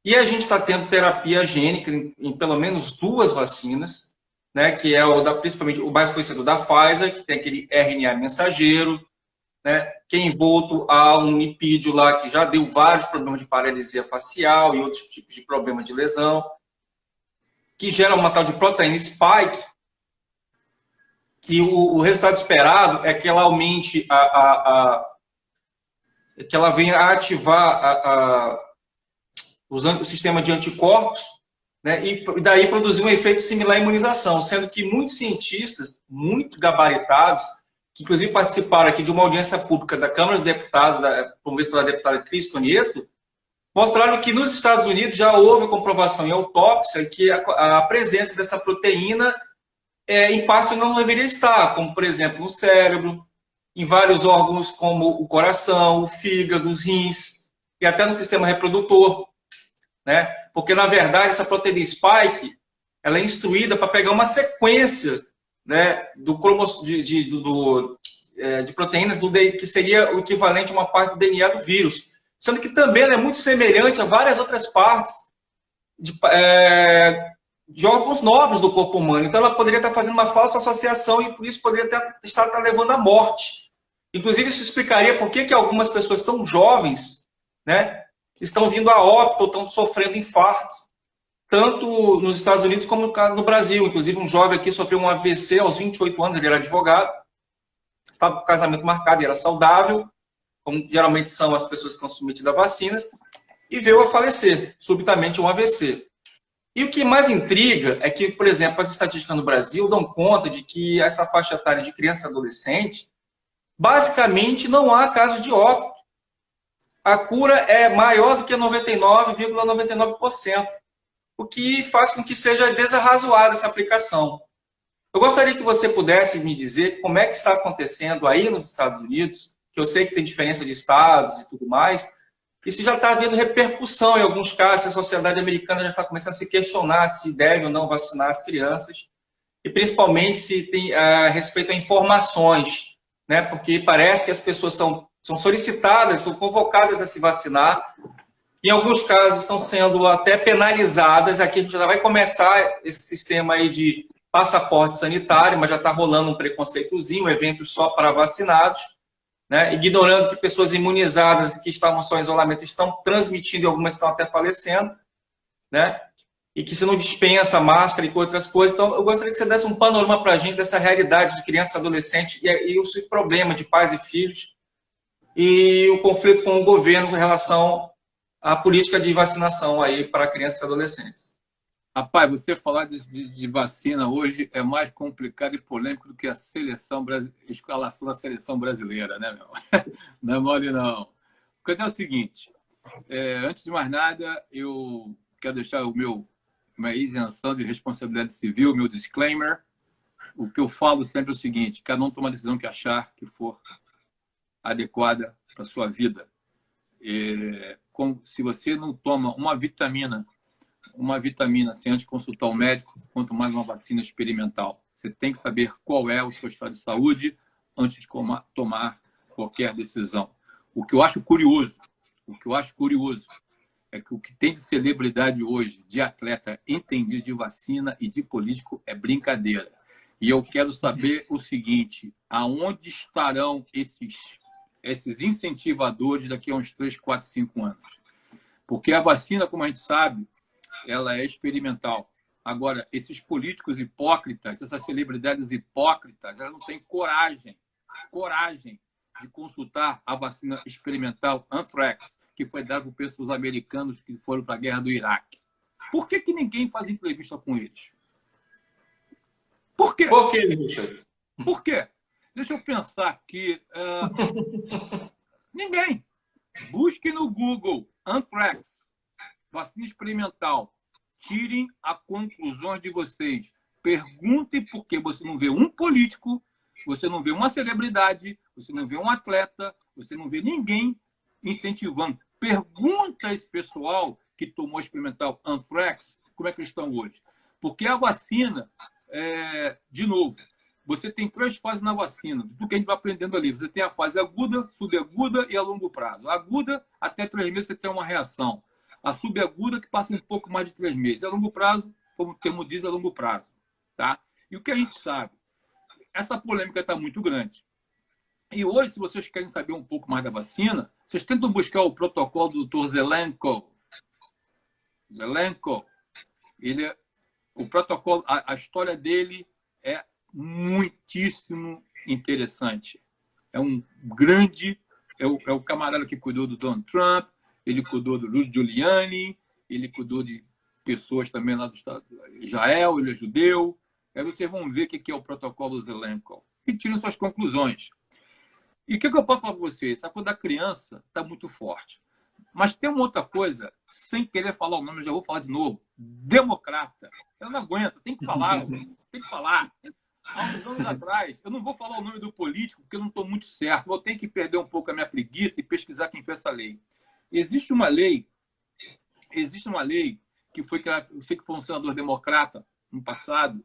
E a gente está tendo terapia gênica em pelo menos 2 vacinas, né, que é principalmente o mais conhecido da Pfizer, que tem aquele RNA mensageiro, né, que é envolto a um lipídio lá que já deu vários problemas de paralisia facial e outros tipos de problema de lesão, que gera uma tal de proteína spike, que o resultado esperado é que ela aumente que ela venha a ativar o sistema de anticorpos, né, e daí produzir um efeito similar à imunização, sendo que muitos cientistas, muito gabaritados, que inclusive participaram aqui de uma audiência pública da Câmara dos Deputados, promovida pela deputada Cris Tonieto, mostraram que nos Estados Unidos já houve comprovação em autópsia que a presença dessa proteína em parte não deveria estar, como por exemplo no cérebro, em vários órgãos como o coração, o fígado, os rins e até no sistema reprodutor, né? Porque na verdade essa proteína spike ela é instruída para pegar uma sequência, né, de proteínas que seria o equivalente a uma parte do DNA do vírus, sendo que também ela é muito semelhante a várias outras partes de órgãos nobres do corpo humano. Então, ela poderia estar fazendo uma falsa associação e, por isso, poderia estar levando à morte. Inclusive, isso explicaria por que algumas pessoas tão jovens, né, estão vindo a óbito ou estão sofrendo infartos, tanto nos Estados Unidos como no Brasil. Inclusive, um jovem aqui sofreu um AVC aos 28 anos, ele era advogado, estava com o casamento marcado e era saudável, como geralmente são as pessoas que estão submetidas a vacinas, e veio a falecer, subitamente, um AVC. E o que mais intriga é que, por exemplo, as estatísticas no Brasil dão conta de que essa faixa etária de criança e adolescente, basicamente, não há casos de óbito. A cura é maior do que 99,99%, o que faz com que seja desarrazoada essa aplicação. Eu gostaria que você pudesse me dizer como é que está acontecendo aí nos Estados Unidos, que eu sei que tem diferença de estados e tudo mais, e se já está havendo repercussão em alguns casos, se a sociedade americana já está começando a se questionar se deve ou não vacinar as crianças, e principalmente se tem a respeito a informações, né? Porque parece que as pessoas são solicitadas, são convocadas a se vacinar, em alguns casos estão sendo até penalizadas. Aqui a gente já vai começar esse sistema aí de passaporte sanitário, mas já está rolando um preconceitozinho, eventos só para vacinados, né? Ignorando que pessoas imunizadas que estavam só em isolamento estão transmitindo e algumas estão até falecendo, né? E que se não dispensa máscara e outras coisas. Então, eu gostaria que você desse um panorama para a gente dessa realidade de criança e adolescente e o problema de pais e filhos e o conflito com o governo com relação à política de vacinação aí para crianças e adolescentes. Rapaz, você falar de vacina hoje é mais complicado e polêmico do que a escalação da seleção brasileira, né, meu? Não é mole, não. Porque é o seguinte, antes de mais nada, eu quero deixar minha isenção de responsabilidade civil, meu disclaimer. O que eu falo sempre é o seguinte, cada um toma a decisão que achar que for adequada para a sua vida. Se você não toma uma vitamina sem antes consultar o médico, quanto mais uma vacina experimental. Você tem que saber qual é o seu estado de saúde antes de tomar qualquer decisão. O que eu acho curioso é que o que tem de celebridade hoje, de atleta entendido de vacina e de político, é brincadeira. E eu quero saber o seguinte, aonde estarão esses incentivadores daqui a uns 3, 4, 5 anos? Porque a vacina, como a gente sabe, ela é experimental. Agora, esses políticos hipócritas, essas celebridades hipócritas, elas não têm coragem de consultar a vacina experimental Anthrax, que foi dada por pessoas americanos que foram para a guerra do Iraque. Por que ninguém faz entrevista com eles? Por quê? Por quê, Richard? Por quê? Deixa eu pensar aqui. Ninguém. Busque no Google Anthrax, vacina experimental. Tirem as conclusões de vocês. Perguntem por que você não vê um político, você não vê uma celebridade, você não vê um atleta, você não vê ninguém incentivando. Pergunta a esse pessoal que tomou experimental Anthrax como é que eles estão hoje. Porque a vacina, de novo, você tem 3 fases na vacina, do que a gente vai aprendendo ali. Você tem a fase aguda, subaguda e a longo prazo. A aguda, até 3 meses você tem uma reação. A subaguda, que passa um pouco mais de 3 meses. A longo prazo, como o termo diz, a longo prazo. Tá? E o que a gente sabe? Essa polêmica está muito grande. E hoje, se vocês querem saber um pouco mais da vacina, vocês tentam buscar o protocolo do Dr. Zelenko. O protocolo, a história dele é muitíssimo interessante. É um grande... É o camarada que cuidou do Donald Trump, ele cuidou do Rudy Giuliani, ele cuidou de pessoas também lá do Estado de Israel, ele é judeu. Aí vocês vão ver o que é o protocolo Zelenko e tiram suas conclusões. E o que eu posso falar para vocês? Essa coisa da criança está muito forte. Mas tem uma outra coisa, sem querer falar o nome, eu já vou falar de novo. Democrata. Eu não aguento, tem que falar. Há uns anos atrás, eu não vou falar o nome do político, porque eu não estou muito certo. Eu tenho que perder um pouco a minha preguiça e pesquisar quem fez essa lei. Existe uma lei que foi eu sei que foi um senador democrata no passado,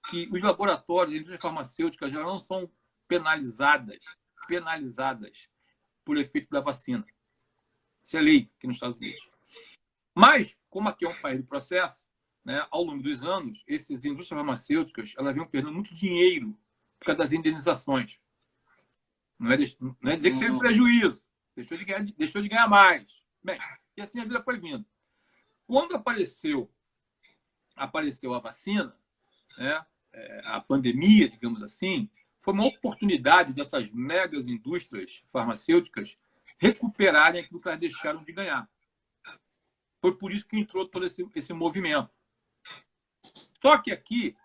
que os laboratórios, as indústrias farmacêuticas já não são penalizadas por efeito da vacina. Isso é lei aqui nos Estados Unidos. Mas, como aqui é um país do processo, né, ao longo dos anos, essas indústrias farmacêuticas elas vinham perdendo muito dinheiro por causa das indenizações. Não é dizer que teve prejuízo, deixou de ganhar mais. Bem, e assim a vida foi vindo. Quando apareceu a vacina, né, a pandemia, digamos assim, foi uma oportunidade dessas megas indústrias farmacêuticas recuperarem aquilo que elas deixaram de ganhar. Foi por isso que entrou todo esse movimento. Só que aqui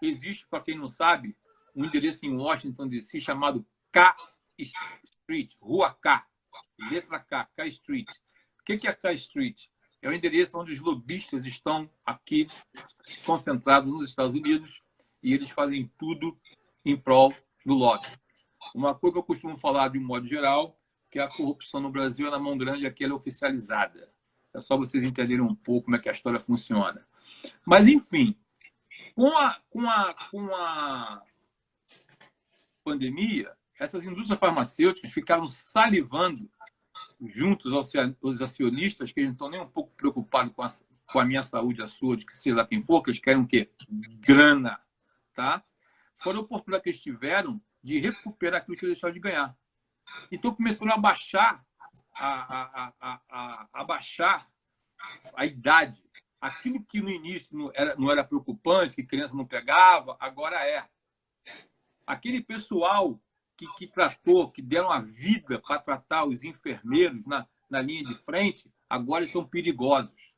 existe, para quem não sabe, um endereço em Washington, D.C., chamado K Street, Rua K, letra K, K Street. O que é K Street? É o endereço onde os lobistas estão aqui concentrados nos Estados Unidos e eles fazem tudo em prol do lobby. Uma coisa que eu costumo falar de um modo geral, que a corrupção no Brasil é na mão grande, aqui ela é oficializada. É só vocês entenderem um pouco como é que a história funciona. Mas, enfim, com a pandemia, essas indústrias farmacêuticas ficaram salivando juntos aos acionistas, que não estão nem um pouco preocupados com a minha saúde, a sua, de que sei lá quem for, que eles querem o quê? Grana. Tá? Foi a oportunidade que eles tiveram de recuperar aquilo que eles deixaram de ganhar. Então começaram a baixar baixar a idade. Aquilo que no início não era preocupante, que criança não pegava, agora é. Aquele pessoal que tratou, que deram a vida para tratar os enfermeiros na linha de frente, agora eles são perigosos.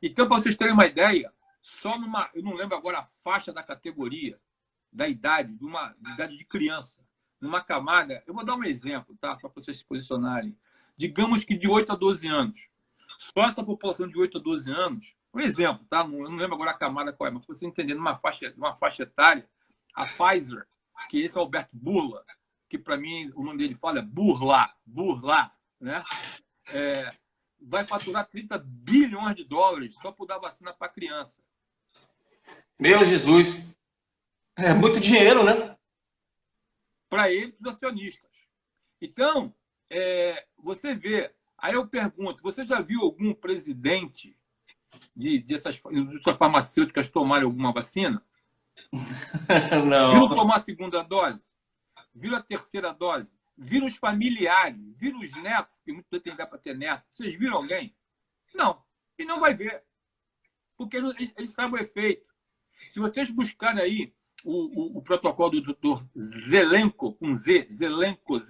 Então, para vocês terem uma ideia, eu não lembro agora a faixa da categoria, da idade, de idade de criança, numa camada, eu vou dar um exemplo, tá? Só para vocês se posicionarem. Digamos que de 8 a 12 anos. Só essa população de 8 a 12 anos, um exemplo, tá? Eu não lembro agora a camada qual é, mas para você entender, numa faixa etária, a Pfizer, que esse é o Alberto Burla, que para mim o nome dele fala é Burla, né? Vai faturar 30 bilhões de dólares só por dar vacina para criança. Meu Jesus! É muito dinheiro, né? Para eles, os acionistas. Então, você vê. Aí eu pergunto, você já viu algum presidente dessas indústrias farmacêuticas tomarem alguma vacina? Não. Viram tomar a segunda dose? Viram a terceira dose? Viram os familiares? Viram os netos? Porque muito tem para ter neto. Vocês viram alguém? Não. E não vai ver. Porque eles sabem o efeito. Se vocês buscarem aí o protocolo do Dr. Zelenko, com Z, Zelenko,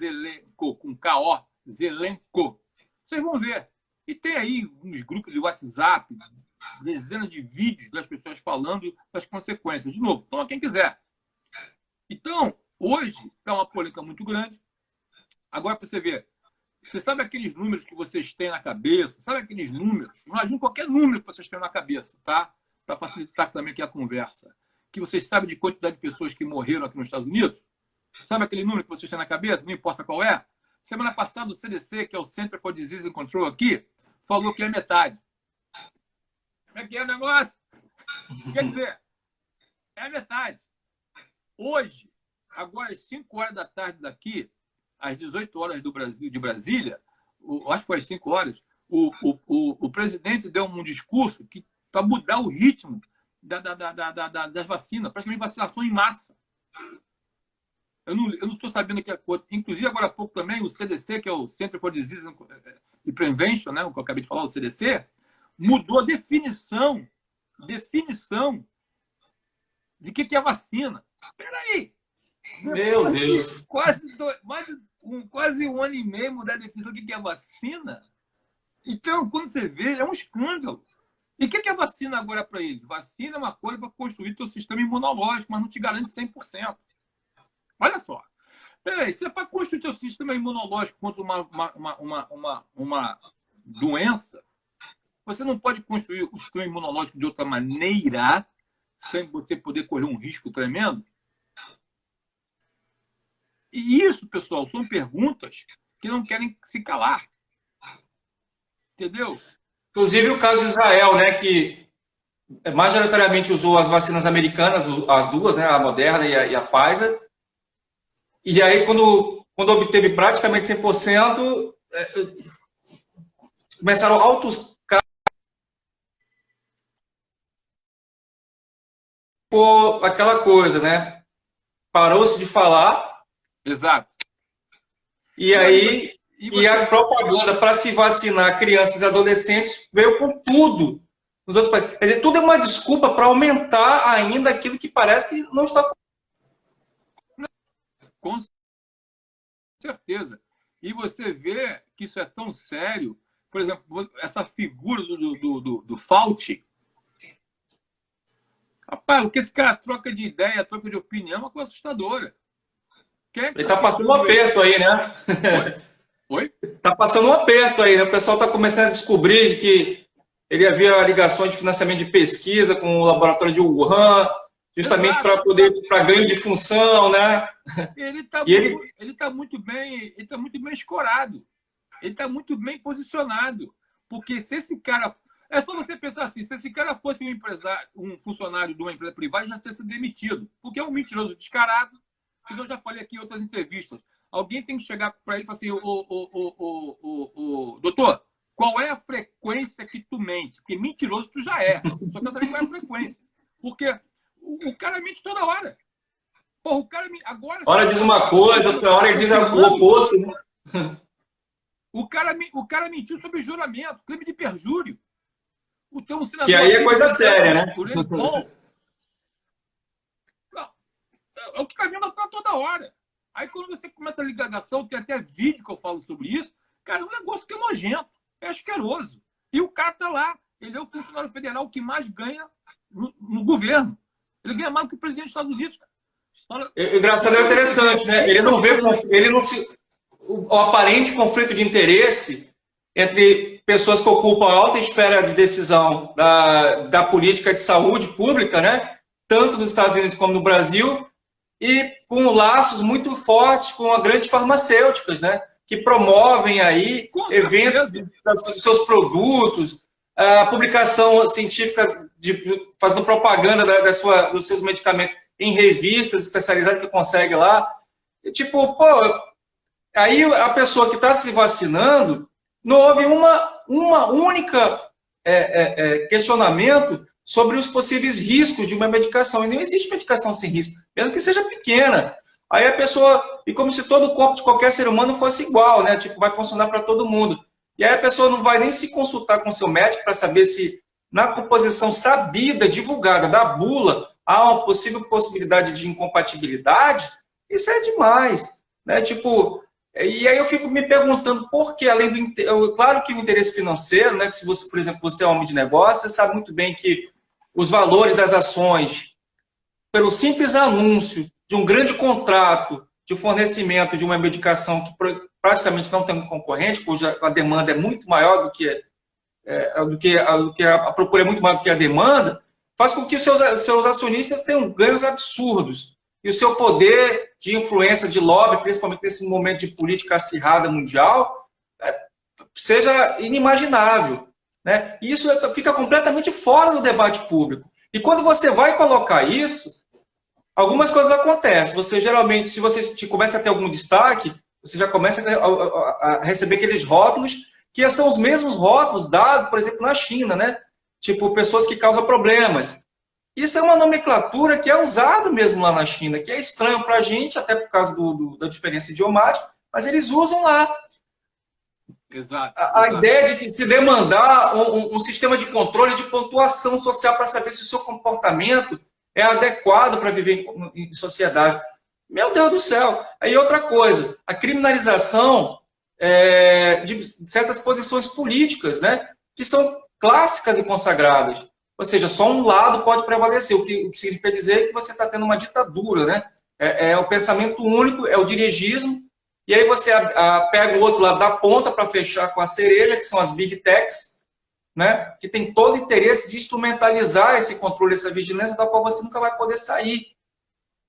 com K-O, Zelenko, vocês vão ver. E tem aí uns grupos de WhatsApp, dezenas de vídeos das pessoas falando das consequências. De novo, toma quem quiser. Então, hoje, está uma polêmica muito grande. Agora, para você ver, você sabe aqueles números que vocês têm na cabeça? Sabe aqueles números? Imagina qualquer número que vocês têm na cabeça, tá? Para facilitar também aqui a conversa. Que vocês sabem de quantidade de pessoas que morreram aqui nos Estados Unidos? Sabe aquele número que vocês têm na cabeça? Não importa qual é. Semana passada, o CDC, que é o Center for Disease Control aqui, falou que é metade. Como é que é o negócio? Quer dizer, é a metade. Hoje, agora às 5 horas da tarde daqui, às 18 horas do Brasil, de Brasília, acho que foi às 5 horas, o presidente deu um discurso para mudar o ritmo das vacinas, praticamente vacinação em massa. Eu não estou sabendo que inclusive agora há pouco também o CDC, que é o Center for Disease and Prevention, né, o que eu acabei de falar, o CDC, mudou a definição de que é vacina. Peraí! Meu Deus! Quase um ano e meio mudar a definição do que é vacina? Então, quando você vê, é um escândalo. E o que é vacina agora para eles? Vacina é uma coisa para construir teu sistema imunológico, mas não te garante 100%. Olha só. Peraí, se é para construir teu sistema imunológico contra uma doença, você não pode construir o sistema imunológico de outra maneira, sem você poder correr um risco tremendo? E isso, pessoal, são perguntas que não querem se calar. Entendeu? Inclusive o caso de Israel, né, que majoritariamente usou as vacinas americanas, as duas, né, a Moderna e a Pfizer. E aí, quando obteve praticamente 100%, começaram altos casos. por aquela coisa, né? Parou-se de falar. Exato. E aí, e a propaganda para se vacinar crianças e adolescentes veio com tudo. Nos outros países. Quer dizer, tudo é uma desculpa para aumentar ainda aquilo que parece que não está. Com certeza. E você vê que isso é tão sério. Por exemplo, essa figura do Fauci. Rapaz, o que esse cara troca de ideia, troca de opinião, é uma coisa assustadora. Ele está passando um aperto aí, né? Oi? Está passando um aperto aí, né? O pessoal está começando a descobrir que ele havia ligações de financiamento de pesquisa com o laboratório de Wuhan, justamente para ganho de função, né? Ele está muito bem escorado. Ele está muito bem posicionado. Porque se esse cara... É só você pensar assim, se esse cara fosse um funcionário de uma empresa privada, já teria sido demitido. Porque é um mentiroso descarado, que eu já falei aqui em outras entrevistas. Alguém tem que chegar para ele e falar assim, doutor, qual é a frequência que tu mente? Porque mentiroso tu já é. Só quer saber qual é a frequência. Porque o cara mente toda hora. Porra, o cara agora... Hora diz uma coisa, outra hora ele diz o oposto. Né? O cara mentiu sobre juramento, crime de perjúrio. Que aí é coisa séria, né? Por ele, bom. Não, é o que está vendo toda hora. Aí quando você começa a ligação, tem até vídeo que eu falo sobre isso, cara, é um negócio que é nojento, é asqueroso. E o cara tá lá, ele é o funcionário federal que mais ganha no governo. Ele ganha mais do que o presidente dos Estados Unidos, cara. Engraçado, é interessante, né? Ele não vê, o aparente conflito de interesse entre pessoas que ocupam a alta esfera de decisão da política de saúde pública, né? Tanto nos Estados Unidos como no Brasil, e com laços muito fortes com as grandes farmacêuticas, né? Que promovem aí eventos dos seus produtos, a publicação científica fazendo propaganda dos seus medicamentos em revistas especializadas que consegue lá. E, tipo, pô, aí a pessoa que está se vacinando, não houve uma única questionamento sobre os possíveis riscos de uma medicação. E não existe medicação sem risco, mesmo que seja pequena. Aí a pessoa, e como se todo o corpo de qualquer ser humano fosse igual, né? Tipo, vai funcionar para todo mundo. E aí a pessoa não vai nem se consultar com o seu médico para saber se na composição sabida, divulgada da bula, há uma possível possibilidade de incompatibilidade. Isso é demais, né? Tipo, e aí eu fico me perguntando por que, além do... Claro que o interesse financeiro, né? Que se você, por exemplo, você é homem de negócio, você sabe muito bem que os valores das ações, pelo simples anúncio de um grande contrato de fornecimento de uma medicação que praticamente não tem um concorrente, cuja a demanda é muito maior do que a procura é muito maior do que a demanda, faz com que os seus acionistas tenham ganhos absurdos. E o seu poder de influência, de lobby, principalmente nesse momento de política acirrada mundial, seja inimaginável. Né? E isso fica completamente fora do debate público. E quando você vai colocar isso, algumas coisas acontecem. Você geralmente, se você começa a ter algum destaque, você já começa a receber aqueles rótulos, que são os mesmos rótulos dados, por exemplo, na China, né? Tipo, pessoas que causam problemas. Isso é uma nomenclatura que é usada mesmo lá na China, que é estranho para a gente, até por causa da diferença idiomática, mas eles usam lá. Exato. A ideia de que se demandar um sistema de controle de pontuação social para saber se o seu comportamento é adequado para viver em sociedade. Meu Deus do céu! Aí outra coisa, a criminalização de certas posições políticas, né, que são clássicas e consagradas. Ou seja, só um lado pode prevalecer, o que significa dizer que você está tendo uma ditadura, né? É o pensamento único, é o dirigismo, e aí você pega o outro lado da ponta para fechar com a cereja, que são as big techs, né? Que tem todo o interesse de instrumentalizar esse controle, essa vigilância, da qual você nunca vai poder sair.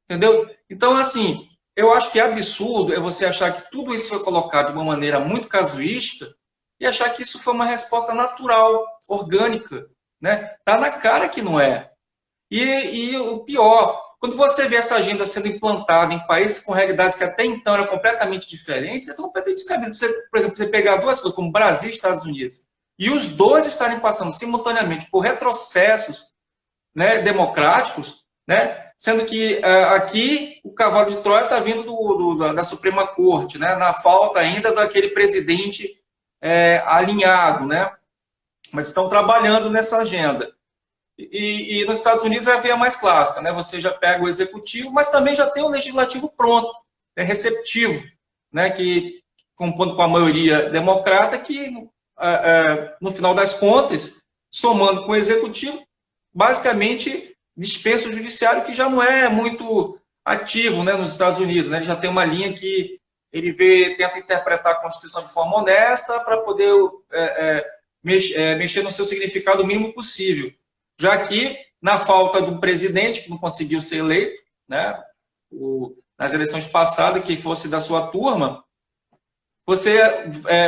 Entendeu? Então, assim, eu acho que é absurdo você achar que tudo isso foi colocado de uma maneira muito casuística e achar que isso foi uma resposta natural, orgânica. Né? Tá na cara que não é. E o pior, quando você vê essa agenda sendo implantada em países com realidades que até então eram completamente diferentes, é completamente descabido. Por exemplo, você pegar duas coisas, como Brasil e Estados Unidos, e os dois estarem passando simultaneamente por retrocessos, né, democráticos, né? Sendo que aqui o cavalo de Troia está vindo da Suprema Corte, né? Na falta ainda daquele presidente alinhado, né? Mas estão trabalhando nessa agenda. E nos Estados Unidos é a via mais clássica, né? Você já pega o executivo, mas também já tem o legislativo pronto, receptivo, né? Que compondo com a maioria democrata, que no final das contas, somando com o executivo, basicamente dispensa o judiciário, que já não é muito ativo, né, nos Estados Unidos, né? Ele já tem uma linha que ele tenta interpretar a Constituição de forma honesta para poder mexer no seu significado o mínimo possível. Já que, na falta do presidente, que não conseguiu ser eleito, né, nas eleições passadas, que fosse da sua turma, você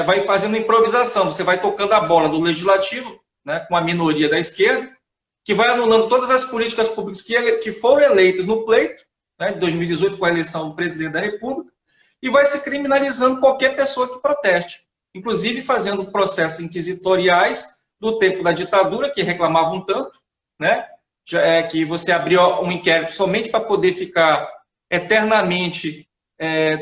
vai fazendo improvisação, você vai tocando a bola do legislativo, né, com a minoria da esquerda, que vai anulando todas as políticas públicas que foram eleitas no pleito, né, de 2018, com a eleição do presidente da República, e vai se criminalizando qualquer pessoa que proteste, inclusive fazendo processos inquisitoriais do tempo da ditadura, que reclamavam tanto, né, que você abriu um inquérito somente para poder ficar eternamente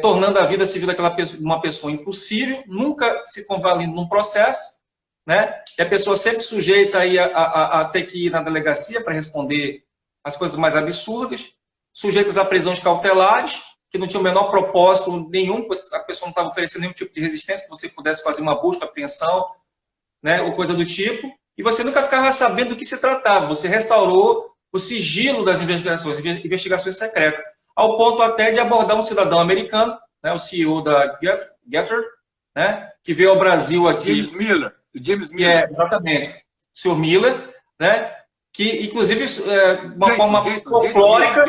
tornando a vida civil daquela pessoa uma pessoa impossível, nunca se convalendo num processo, né? E a pessoa sempre sujeita aí a ter que ir na delegacia para responder as coisas mais absurdas, sujeitas a prisões cautelares, que não tinha o menor propósito nenhum, a pessoa não estava oferecendo nenhum tipo de resistência, que você pudesse fazer uma busca, apreensão, né, ou coisa do tipo, e você nunca ficava sabendo do que se tratava. Você restaurou o sigilo das investigações secretas, ao ponto até de abordar um cidadão americano, né, o CEO da Getter, né, que veio ao Brasil aqui. James Miller. Exatamente. O senhor Miller, né, que, inclusive, uma forma folclórica,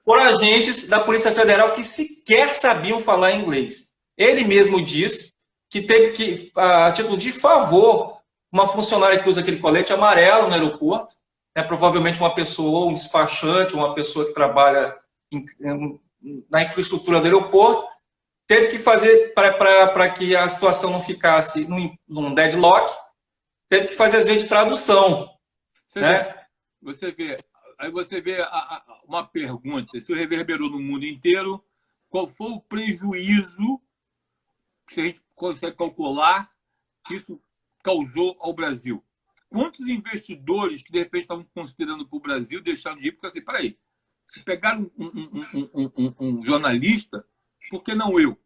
por agentes da Polícia Federal que sequer sabiam falar inglês. Ele mesmo diz que teve que, a título de favor, uma funcionária que usa aquele colete amarelo no aeroporto, né, provavelmente uma pessoa, um despachante, uma pessoa que trabalha na infraestrutura do aeroporto, teve que fazer, para que a situação não ficasse num deadlock, teve que fazer, às vezes, de tradução. Aí você vê uma pergunta, isso reverberou no mundo inteiro, qual foi o prejuízo que a gente consegue calcular que isso causou ao Brasil? Quantos investidores que, de repente, estavam considerando para o Brasil deixaram de ir? Porque, assim, peraí, se pegaram um jornalista, por que não eu?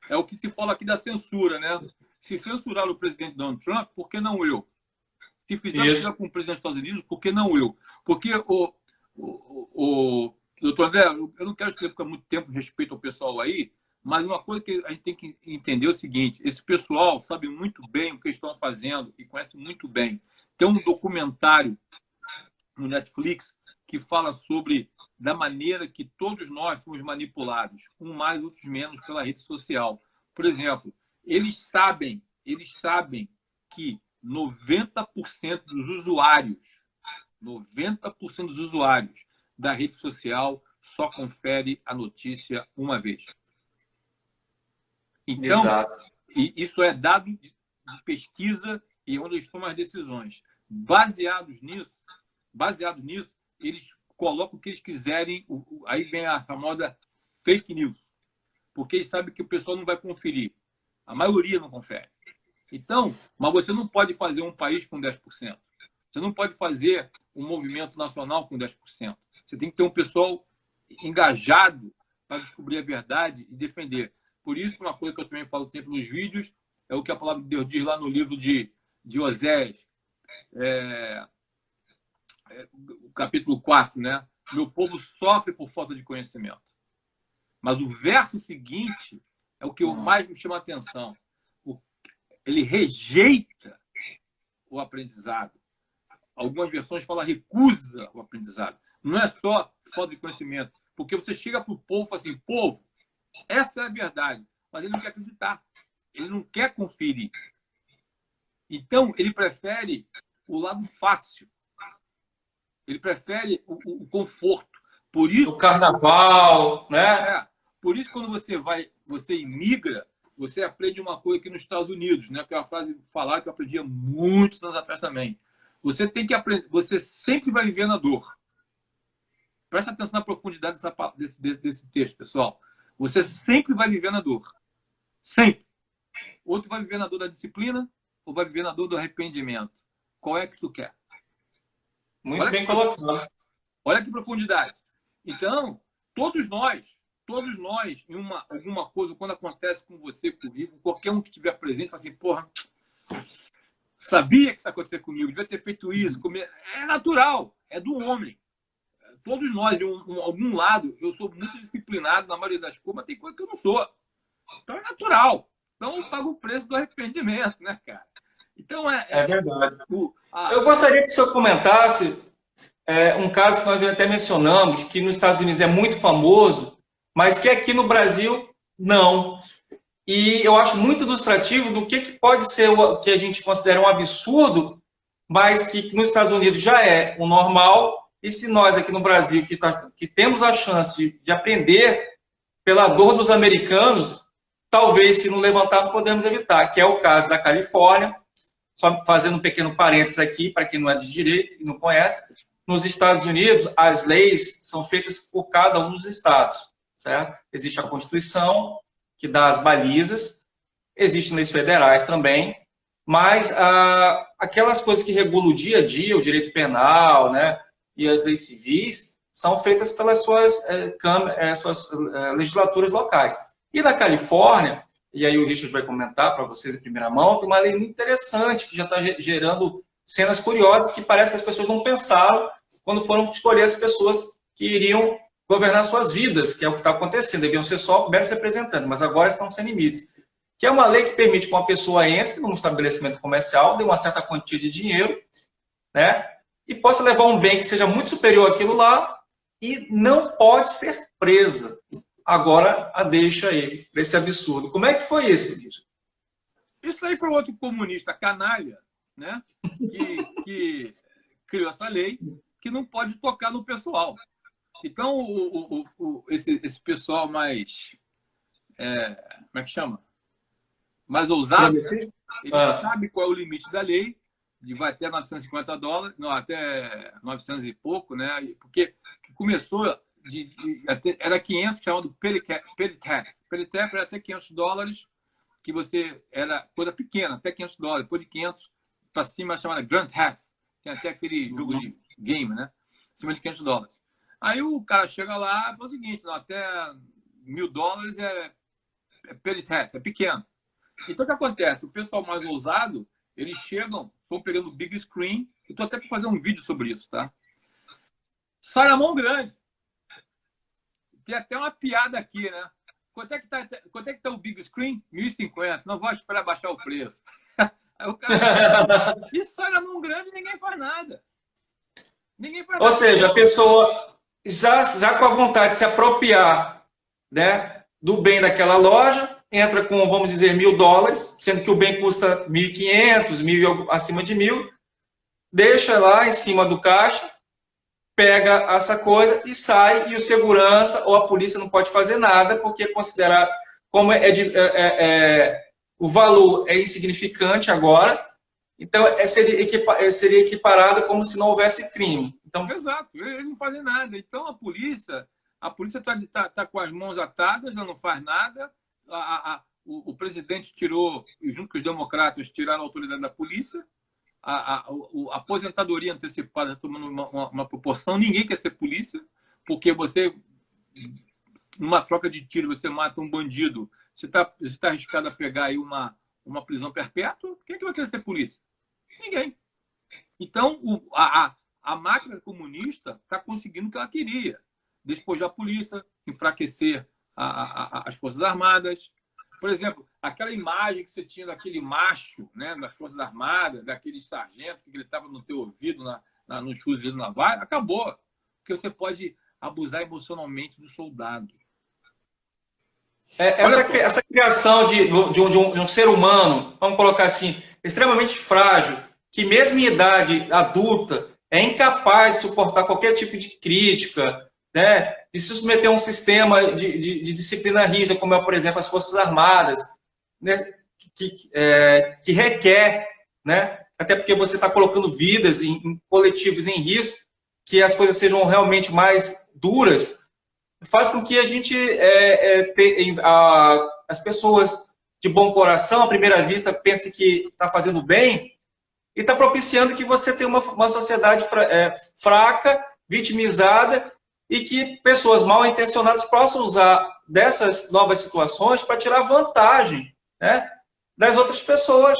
É o que se fala aqui da censura, né? Se censuraram o presidente Donald Trump, por que não eu? Se fizeram com o presidente dos Estados Unidos, por que não eu? Porque doutor André, eu não quero ficar muito tempo respeito ao pessoal aí, mas uma coisa que a gente tem que entender é o seguinte: esse pessoal sabe muito bem o que estão fazendo e conhece muito bem. Tem um documentário no Netflix que fala sobre da maneira que todos nós somos manipulados, uns mais, outros menos, pela rede social. Por exemplo, eles sabem que 90% dos usuários, 90% dos usuários da rede social só confere a notícia uma vez. Então, isso é dado de pesquisa e onde eles tomam as decisões. Baseado nisso, eles colocam o que eles quiserem. Aí vem a famosa fake news. Porque eles sabem que o pessoal não vai conferir. A maioria não confere. Então, mas você não pode fazer um país com 10%. Você não pode fazer um movimento nacional com 10%. Você tem que ter um pessoal engajado para descobrir a verdade e defender. Por isso, uma coisa que eu também falo sempre nos vídeos é o que a palavra de Deus diz lá no livro de Oséias, o capítulo 4, né? Meu povo sofre por falta de conhecimento. Mas o verso seguinte é o que mais me chama a atenção. Ele rejeita o aprendizado. Algumas versões falam recusa o aprendizado. Não é só falta de conhecimento. Porque você chega para o povo e fala assim: povo, essa é a verdade. Mas ele não quer acreditar. Ele não quer conferir. Então, ele prefere o lado fácil. Ele prefere o conforto. Por isso, o carnaval, né? Por isso, quando você imigra, você aprende uma coisa aqui nos Estados Unidos, né? Que é uma frase falar que eu aprendi há muitos anos atrás também. Você tem que aprender, você sempre vai viver na dor. presta atenção na profundidade desse texto, pessoal. Você sempre vai viver na dor. Sempre. Ou tu vai viver na dor da disciplina, ou vai viver na dor do arrependimento. Qual é que tu quer? Muito bem colocado. Olha que profundidade. Então, todos nós, em alguma coisa, quando acontece com você, comigo, qualquer um que estiver presente, fala assim, porra, sabia que isso ia acontecer comigo, devia ter feito isso. É natural, é do homem. Todos nós, de algum lado, eu sou muito disciplinado na maioria das coisas, mas tem coisa que eu não sou. Então é natural. Então eu pago o preço do arrependimento, né, cara? Então é verdade. Eu gostaria que o senhor comentasse um caso que nós até mencionamos, que nos Estados Unidos é muito famoso, mas que aqui no Brasil não. E eu acho muito ilustrativo do que pode ser o que a gente considera um absurdo, mas que nos Estados Unidos já é o normal. E se nós aqui no Brasil, que temos a chance de aprender pela dor dos americanos, talvez, se não levantar, podemos evitar, que é o caso da Califórnia. Só fazendo um pequeno parênteses aqui, para quem não é de direito e não conhece, nos Estados Unidos, as leis são feitas por cada um dos estados, certo? Existe a Constituição, que dá as balizas, existem leis federais também, mas aquelas coisas que regulam o dia a dia, o direito penal, né, e as leis civis, são feitas pelas suas legislaturas locais. E na Califórnia, e aí o Richard vai comentar para vocês em primeira mão, tem uma lei muito interessante que já está gerando cenas curiosas que parece que as pessoas não pensaram quando foram escolher as pessoas que iriam governar suas vidas, que é o que está acontecendo. Deviam ser só meros representantes, mas agora estão sem limites. Que é uma lei que permite que uma pessoa entre num estabelecimento comercial, dê uma certa quantia de dinheiro, né, e possa levar um bem que seja muito superior àquilo lá e não pode ser presa. Agora a deixa aí, desse absurdo. Como é que foi isso, Richard? Isso aí foi outro comunista canalha, né? Que criou essa lei que não pode tocar no pessoal. Então, esse pessoal mais... como é que chama? Mais ousado, ele sabe qual é o limite da lei, de vai até $950, não, até 900 e pouco, né? Porque começou... era 500, chamado petty theft. Petty theft era até $500, que você era coisa pequena, até $500. Depois de 500 para cima, chamada grand theft. Tem até aquele jogo de game, né? Acima de $500. Aí o cara chega lá e fala o seguinte: não, até $1.000 é petty theft, é pequeno. Então o que acontece? O pessoal mais ousado, eles chegam, estão pegando o big screen, eu estou até para fazer um vídeo sobre isso, tá? Sai na mão grande. Tem até uma piada aqui, né? Quanto é que tá o big screen? 1.050. Não vou esperar baixar o preço. Aí o cara... Isso sai na mão grande e ninguém faz nada. Ou seja, a pessoa já com a vontade de se apropriar, né, do bem daquela loja, entra com, vamos dizer, $1.000, sendo que o bem custa 1.500, 1.000, acima de 1.000, deixa lá em cima do caixa, pega essa coisa e sai, e o segurança ou a polícia não pode fazer nada, porque considerar como o valor é insignificante agora, então seria equiparado como se não houvesse crime. Então, exato, eles não fazem nada. Então a polícia está com as mãos atadas, ela não faz nada. O presidente tirou, junto com os democratas, tiraram a autoridade da polícia. A aposentadoria antecipada está tomando uma proporção. Ninguém quer ser polícia, porque você, numa troca de tiro, você mata um bandido, você está arriscado a pegar aí uma prisão perpétua. Quem é que vai querer ser polícia? Ninguém. Então, a máquina comunista está conseguindo o que ela queria: despojar a polícia, enfraquecer as Forças Armadas. Por exemplo, aquela imagem que você tinha daquele macho, né, das Forças Armadas, daquele sargento que gritava no teu ouvido nos fuzileiros navais, acabou. Porque você pode abusar emocionalmente do soldado. Essa criação de um ser humano, vamos colocar assim, extremamente frágil, que mesmo em idade adulta é incapaz de suportar qualquer tipo de crítica, né, de se submeter a um sistema de disciplina rígida, como é, por exemplo, as Forças Armadas, né, que requer, né, até porque você está colocando vidas em coletivos em risco, que as coisas sejam realmente mais duras, faz com que a gente, as pessoas de bom coração, à primeira vista, pensem que está fazendo bem e está propiciando que você tenha uma sociedade fraca, vitimizada, e que pessoas mal intencionadas possam usar dessas novas situações para tirar vantagem, né, das outras pessoas.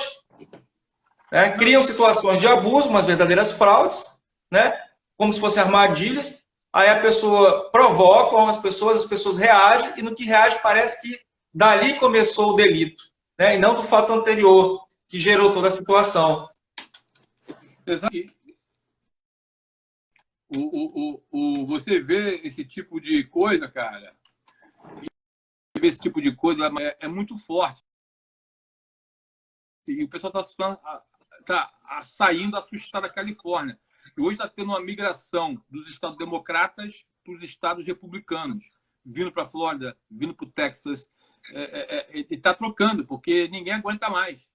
Né? Criam situações de abuso, umas verdadeiras fraudes, né, como se fossem armadilhas. Aí a pessoa provoca as pessoas reagem, e no que reage parece que dali começou o delito, né, e não do fato anterior que gerou toda a situação. Exato. Você vê esse tipo de coisa, cara, esse tipo de coisa é muito forte. E o pessoal está saindo assustado da Califórnia. E hoje está tendo uma migração dos estados democratas para os estados republicanos, vindo para a Flórida, vindo para o Texas, e está trocando, porque ninguém aguenta mais.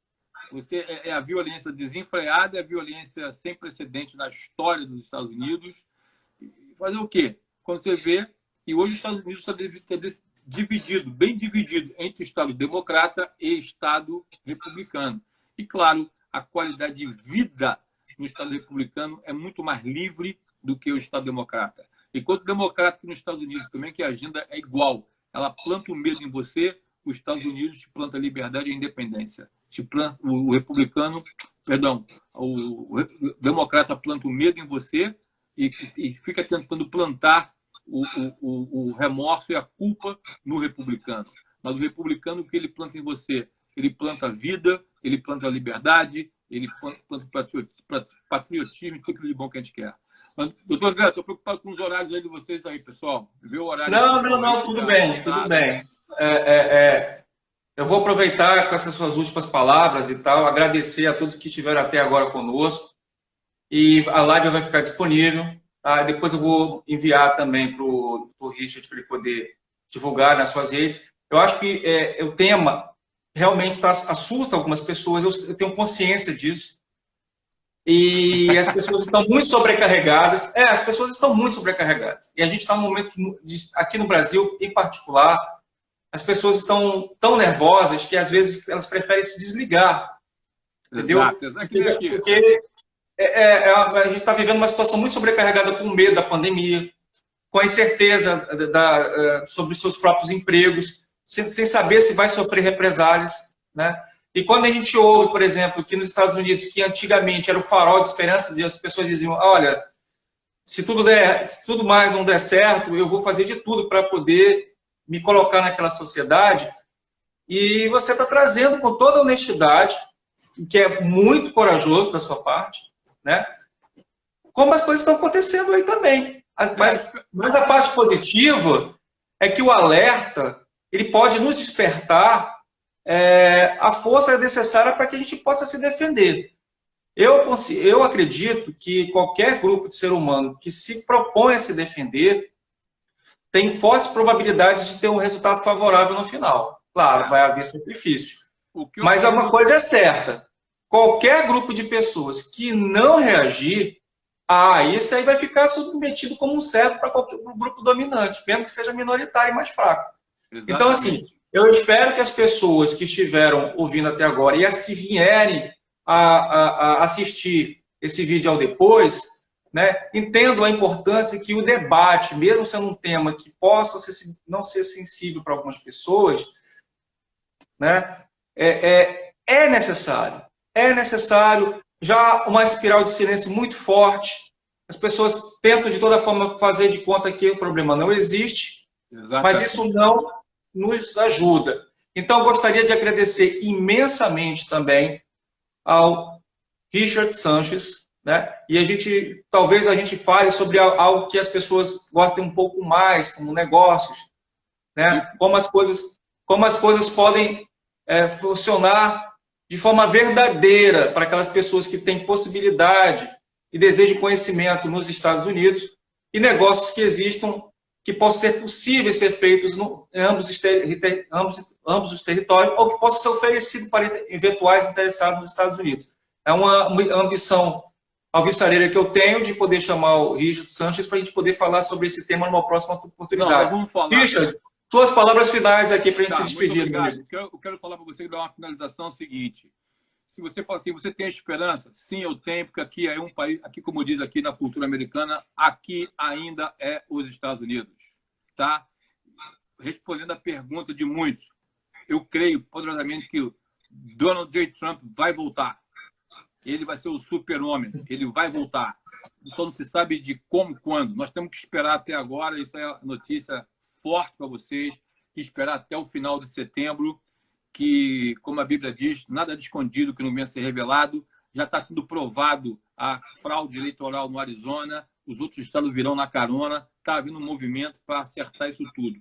É a violência desenfreada, é a violência sem precedente na história dos Estados Unidos. Fazer o quê? Quando você vê, e hoje os Estados Unidos está dividido, bem dividido, entre Estado democrata e Estado republicano. E, claro, a qualidade de vida no Estado republicano é muito mais livre do que o Estado democrata. Enquanto democrático nos Estados Unidos também, que a agenda é igual. Ela planta o medo em você, os Estados Unidos te planta a liberdade e a independência. O republicano, perdão, o democrata planta o medo em você e fica tentando plantar o remorso e a culpa no republicano. Mas o republicano, o que ele planta em você? Ele planta a vida, ele planta a liberdade, ele planta o patriotismo e tudo aquilo de bom que a gente quer. Mas, doutor André, estou preocupado com os horários aí de vocês aí, pessoal. Vê o horário. Não, tudo bem, tudo bem. Eu vou aproveitar com essas suas últimas palavras e tal, agradecer a todos que estiveram até agora conosco. E a live vai ficar disponível. Tá? Depois eu vou enviar também para o Richard para ele poder divulgar nas suas redes. Eu acho que o tema realmente assusta algumas pessoas, eu tenho consciência disso. E as pessoas estão muito sobrecarregadas. As pessoas estão muito sobrecarregadas. E a gente está num momento, aqui no Brasil em particular, as pessoas estão tão nervosas que às vezes elas preferem se desligar. Entendeu? Exato. Porque a gente está vivendo uma situação muito sobrecarregada com o medo da pandemia, com a incerteza sobre os seus próprios empregos, sem saber se vai sofrer represálias, né? E quando a gente ouve, por exemplo, que nos Estados Unidos, que antigamente era o farol de esperança, as pessoas diziam, olha, se tudo mais não der certo, eu vou fazer de tudo para poder me colocar naquela sociedade. E você está trazendo com toda honestidade, que é muito corajoso da sua parte, né? Como as coisas estão acontecendo aí também. Mas a parte positiva é que o alerta ele pode nos despertar a força necessária para que a gente possa se defender. Eu acredito que qualquer grupo de ser humano que se propõe a se defender tem fortes probabilidades de ter um resultado favorável no final. Claro, vai haver sacrifício. Mas uma coisa é certa. Qualquer grupo de pessoas que não reagir, esse aí vai ficar submetido como um servo para qualquer grupo dominante, mesmo que seja minoritário e mais fraco. Exatamente. Então, assim, eu espero que as pessoas que estiveram ouvindo até agora e as que vierem a assistir esse vídeo ao depois, né, entendam a importância que o debate, mesmo sendo um tema que possa não ser sensível para algumas pessoas, né, é necessário. É necessário. Já uma espiral de silêncio muito forte. As pessoas tentam de toda forma fazer de conta que o problema não existe, mas isso não nos ajuda. Então, eu gostaria de agradecer imensamente também ao Richard Sanchez, né? E talvez a gente fale sobre algo que as pessoas gostem um pouco mais, como negócios, né? Como as coisas podem funcionar de forma verdadeira para aquelas pessoas que têm possibilidade e desejo de conhecimento nos Estados Unidos e negócios que existam, que possam ser possíveis ser feitos em ambos os territórios ou que possam ser oferecidos para eventuais interessados nos Estados Unidos. É uma ambição alvissareira que eu tenho de poder chamar o Richard Sanches para a gente poder falar sobre esse tema numa próxima oportunidade. Não, vamos falar. Richard, suas palavras finais aqui para a gente se despedir. Muito obrigado. Eu quero falar para você, dar uma finalização seguinte. Se você fala assim, você tem esperança? Sim, eu tenho, porque aqui é um país, aqui como diz aqui na cultura americana, aqui ainda é os Estados Unidos, tá? Respondendo a pergunta de muitos, eu creio poderosamente que o Donald J. Trump vai voltar. Ele vai ser o super-homem, ele vai voltar. Só não se sabe de como, quando. Nós temos que esperar até agora, isso é notícia forte para vocês, esperar até o final de setembro, que, como a Bíblia diz, nada de escondido que não venha a ser revelado. Já está sendo provado a fraude eleitoral no Arizona, os outros estados virão na carona, está havendo um movimento para acertar isso tudo.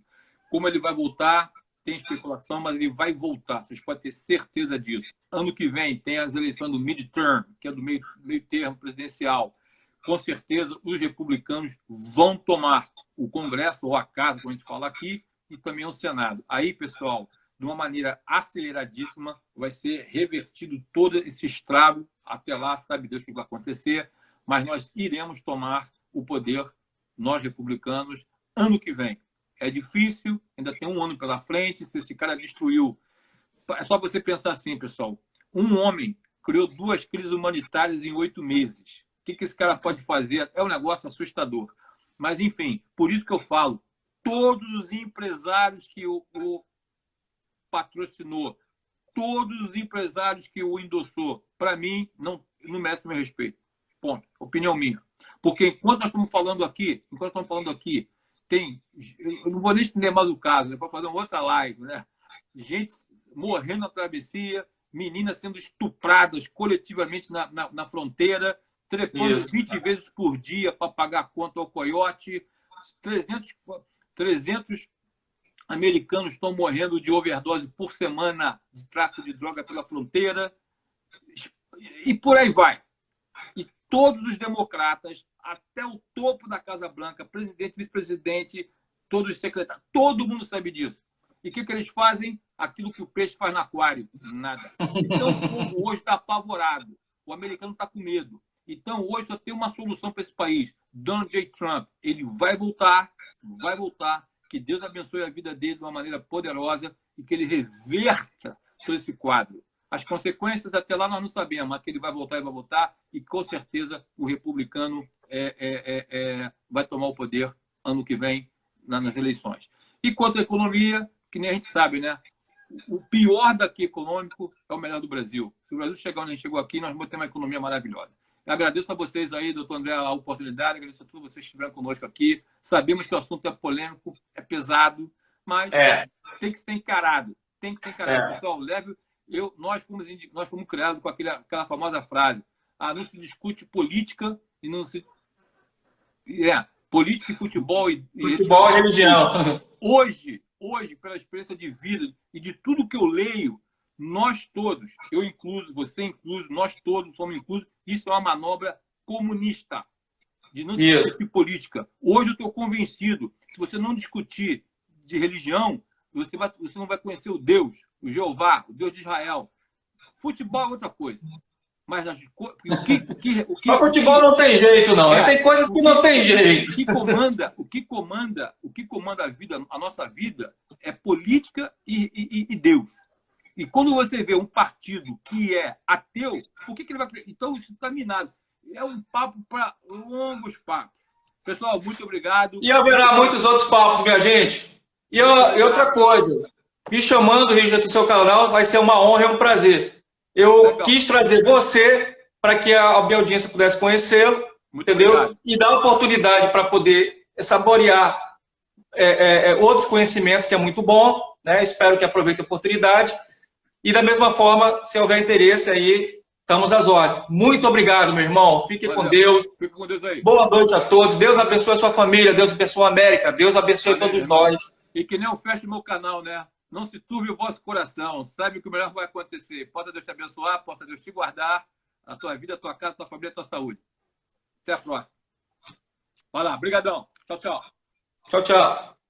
Como ele vai voltar, tem especulação, mas ele vai voltar, vocês podem ter certeza disso. Ano que vem tem as eleições do midterm, que é do meio termo presidencial. Com certeza os republicanos vão tomar o Congresso, ou a Casa, como a gente fala aqui, e também o Senado. Aí, pessoal, de uma maneira aceleradíssima, vai ser revertido todo esse estrago. Até lá, sabe Deus o que vai acontecer, mas nós iremos tomar o poder, nós republicanos, ano que vem. É difícil, ainda tem um ano pela frente. Se esse cara destruiu... É só você pensar assim, pessoal. Um homem criou 2 crises humanitárias em 8 meses. O que esse cara pode fazer? É um negócio assustador. Mas, enfim, por isso que eu falo, todos os empresários que o patrocinou, todos os empresários que o endossou, para mim, não merece meu respeito. Ponto. Opinião minha. Porque enquanto nós estamos falando aqui, tem, eu não vou nem estender mais o caso, é para fazer uma outra live, né? Gente morrendo na travessia, meninas sendo estupradas coletivamente na fronteira, trepando 20 vezes por dia para pagar a conta ao coiote, 300 americanos estão morrendo de overdose por semana de tráfico de droga pela fronteira, e por aí vai. E todos os democratas, até o topo da Casa Branca, presidente, vice-presidente, todos os secretários, todo mundo sabe disso. E o que eles fazem? Aquilo que o peixe faz no aquário. Nada. Então o povo hoje está apavorado. O americano está com medo. Então hoje só tem uma solução para esse país. Donald J. Trump, ele vai voltar. Que Deus abençoe a vida dele de uma maneira poderosa e que ele reverta todo esse quadro. As consequências até lá nós não sabemos, mas que ele vai voltar, e com certeza o republicano vai tomar o poder ano que vem nas eleições. E quanto à economia, que nem a gente sabe, né? O pior daqui econômico é o melhor do Brasil. Se o Brasil chegar onde a gente chegou aqui, nós vamos ter uma economia maravilhosa. Eu agradeço a vocês aí, doutor André, a oportunidade, agradeço a todos vocês que estiveram conosco aqui. Sabemos que o assunto é polêmico, é pesado, mas tem que ser encarado. Pessoal, nós fomos criados com aquela famosa frase: não se discute política e não se... política e futebol e religião. Hoje, pela experiência de vida e de tudo que eu leio, nós todos, eu incluso, você incluso, nós todos somos inclusos, isso é uma manobra comunista, de não discutir política. Hoje eu estou convencido que se você não discutir de religião, você não vai conhecer o Deus, o Jeová, o Deus de Israel. Futebol é outra coisa. Mas o futebol não tem jeito, não. Tem coisas que não tem jeito. O que comanda a nossa vida é política e Deus. E quando você vê um partido que é ateu, por que ele vai... Então isso está minado. É um papo para longos papos. Pessoal, muito obrigado. E haverá muitos outros papos, minha gente. E outra coisa, me chamando, Richard, do seu canal, vai ser uma honra e um prazer. Eu quis trazer você para que a minha audiência pudesse conhecê-lo, entendeu? Obrigado. E dar oportunidade para poder saborear outros conhecimentos, que é muito bom, né? Espero que aproveite a oportunidade. E da mesma forma, se houver interesse aí, estamos às ordens. Muito obrigado, meu irmão. Fique com Deus. Fique com Deus aí. Boa noite a todos. Deus abençoe a sua família. Deus abençoe a América. Deus abençoe todos nós. E que nem eu fecho meu canal, né? Não se turbe o vosso coração. Sabe que o melhor vai acontecer. Possa Deus te abençoar, possa Deus te guardar, a tua vida, a tua casa, a tua família, a tua saúde. Até a próxima. Vai lá. Brigadão. Tchau, tchau. Tchau, tchau.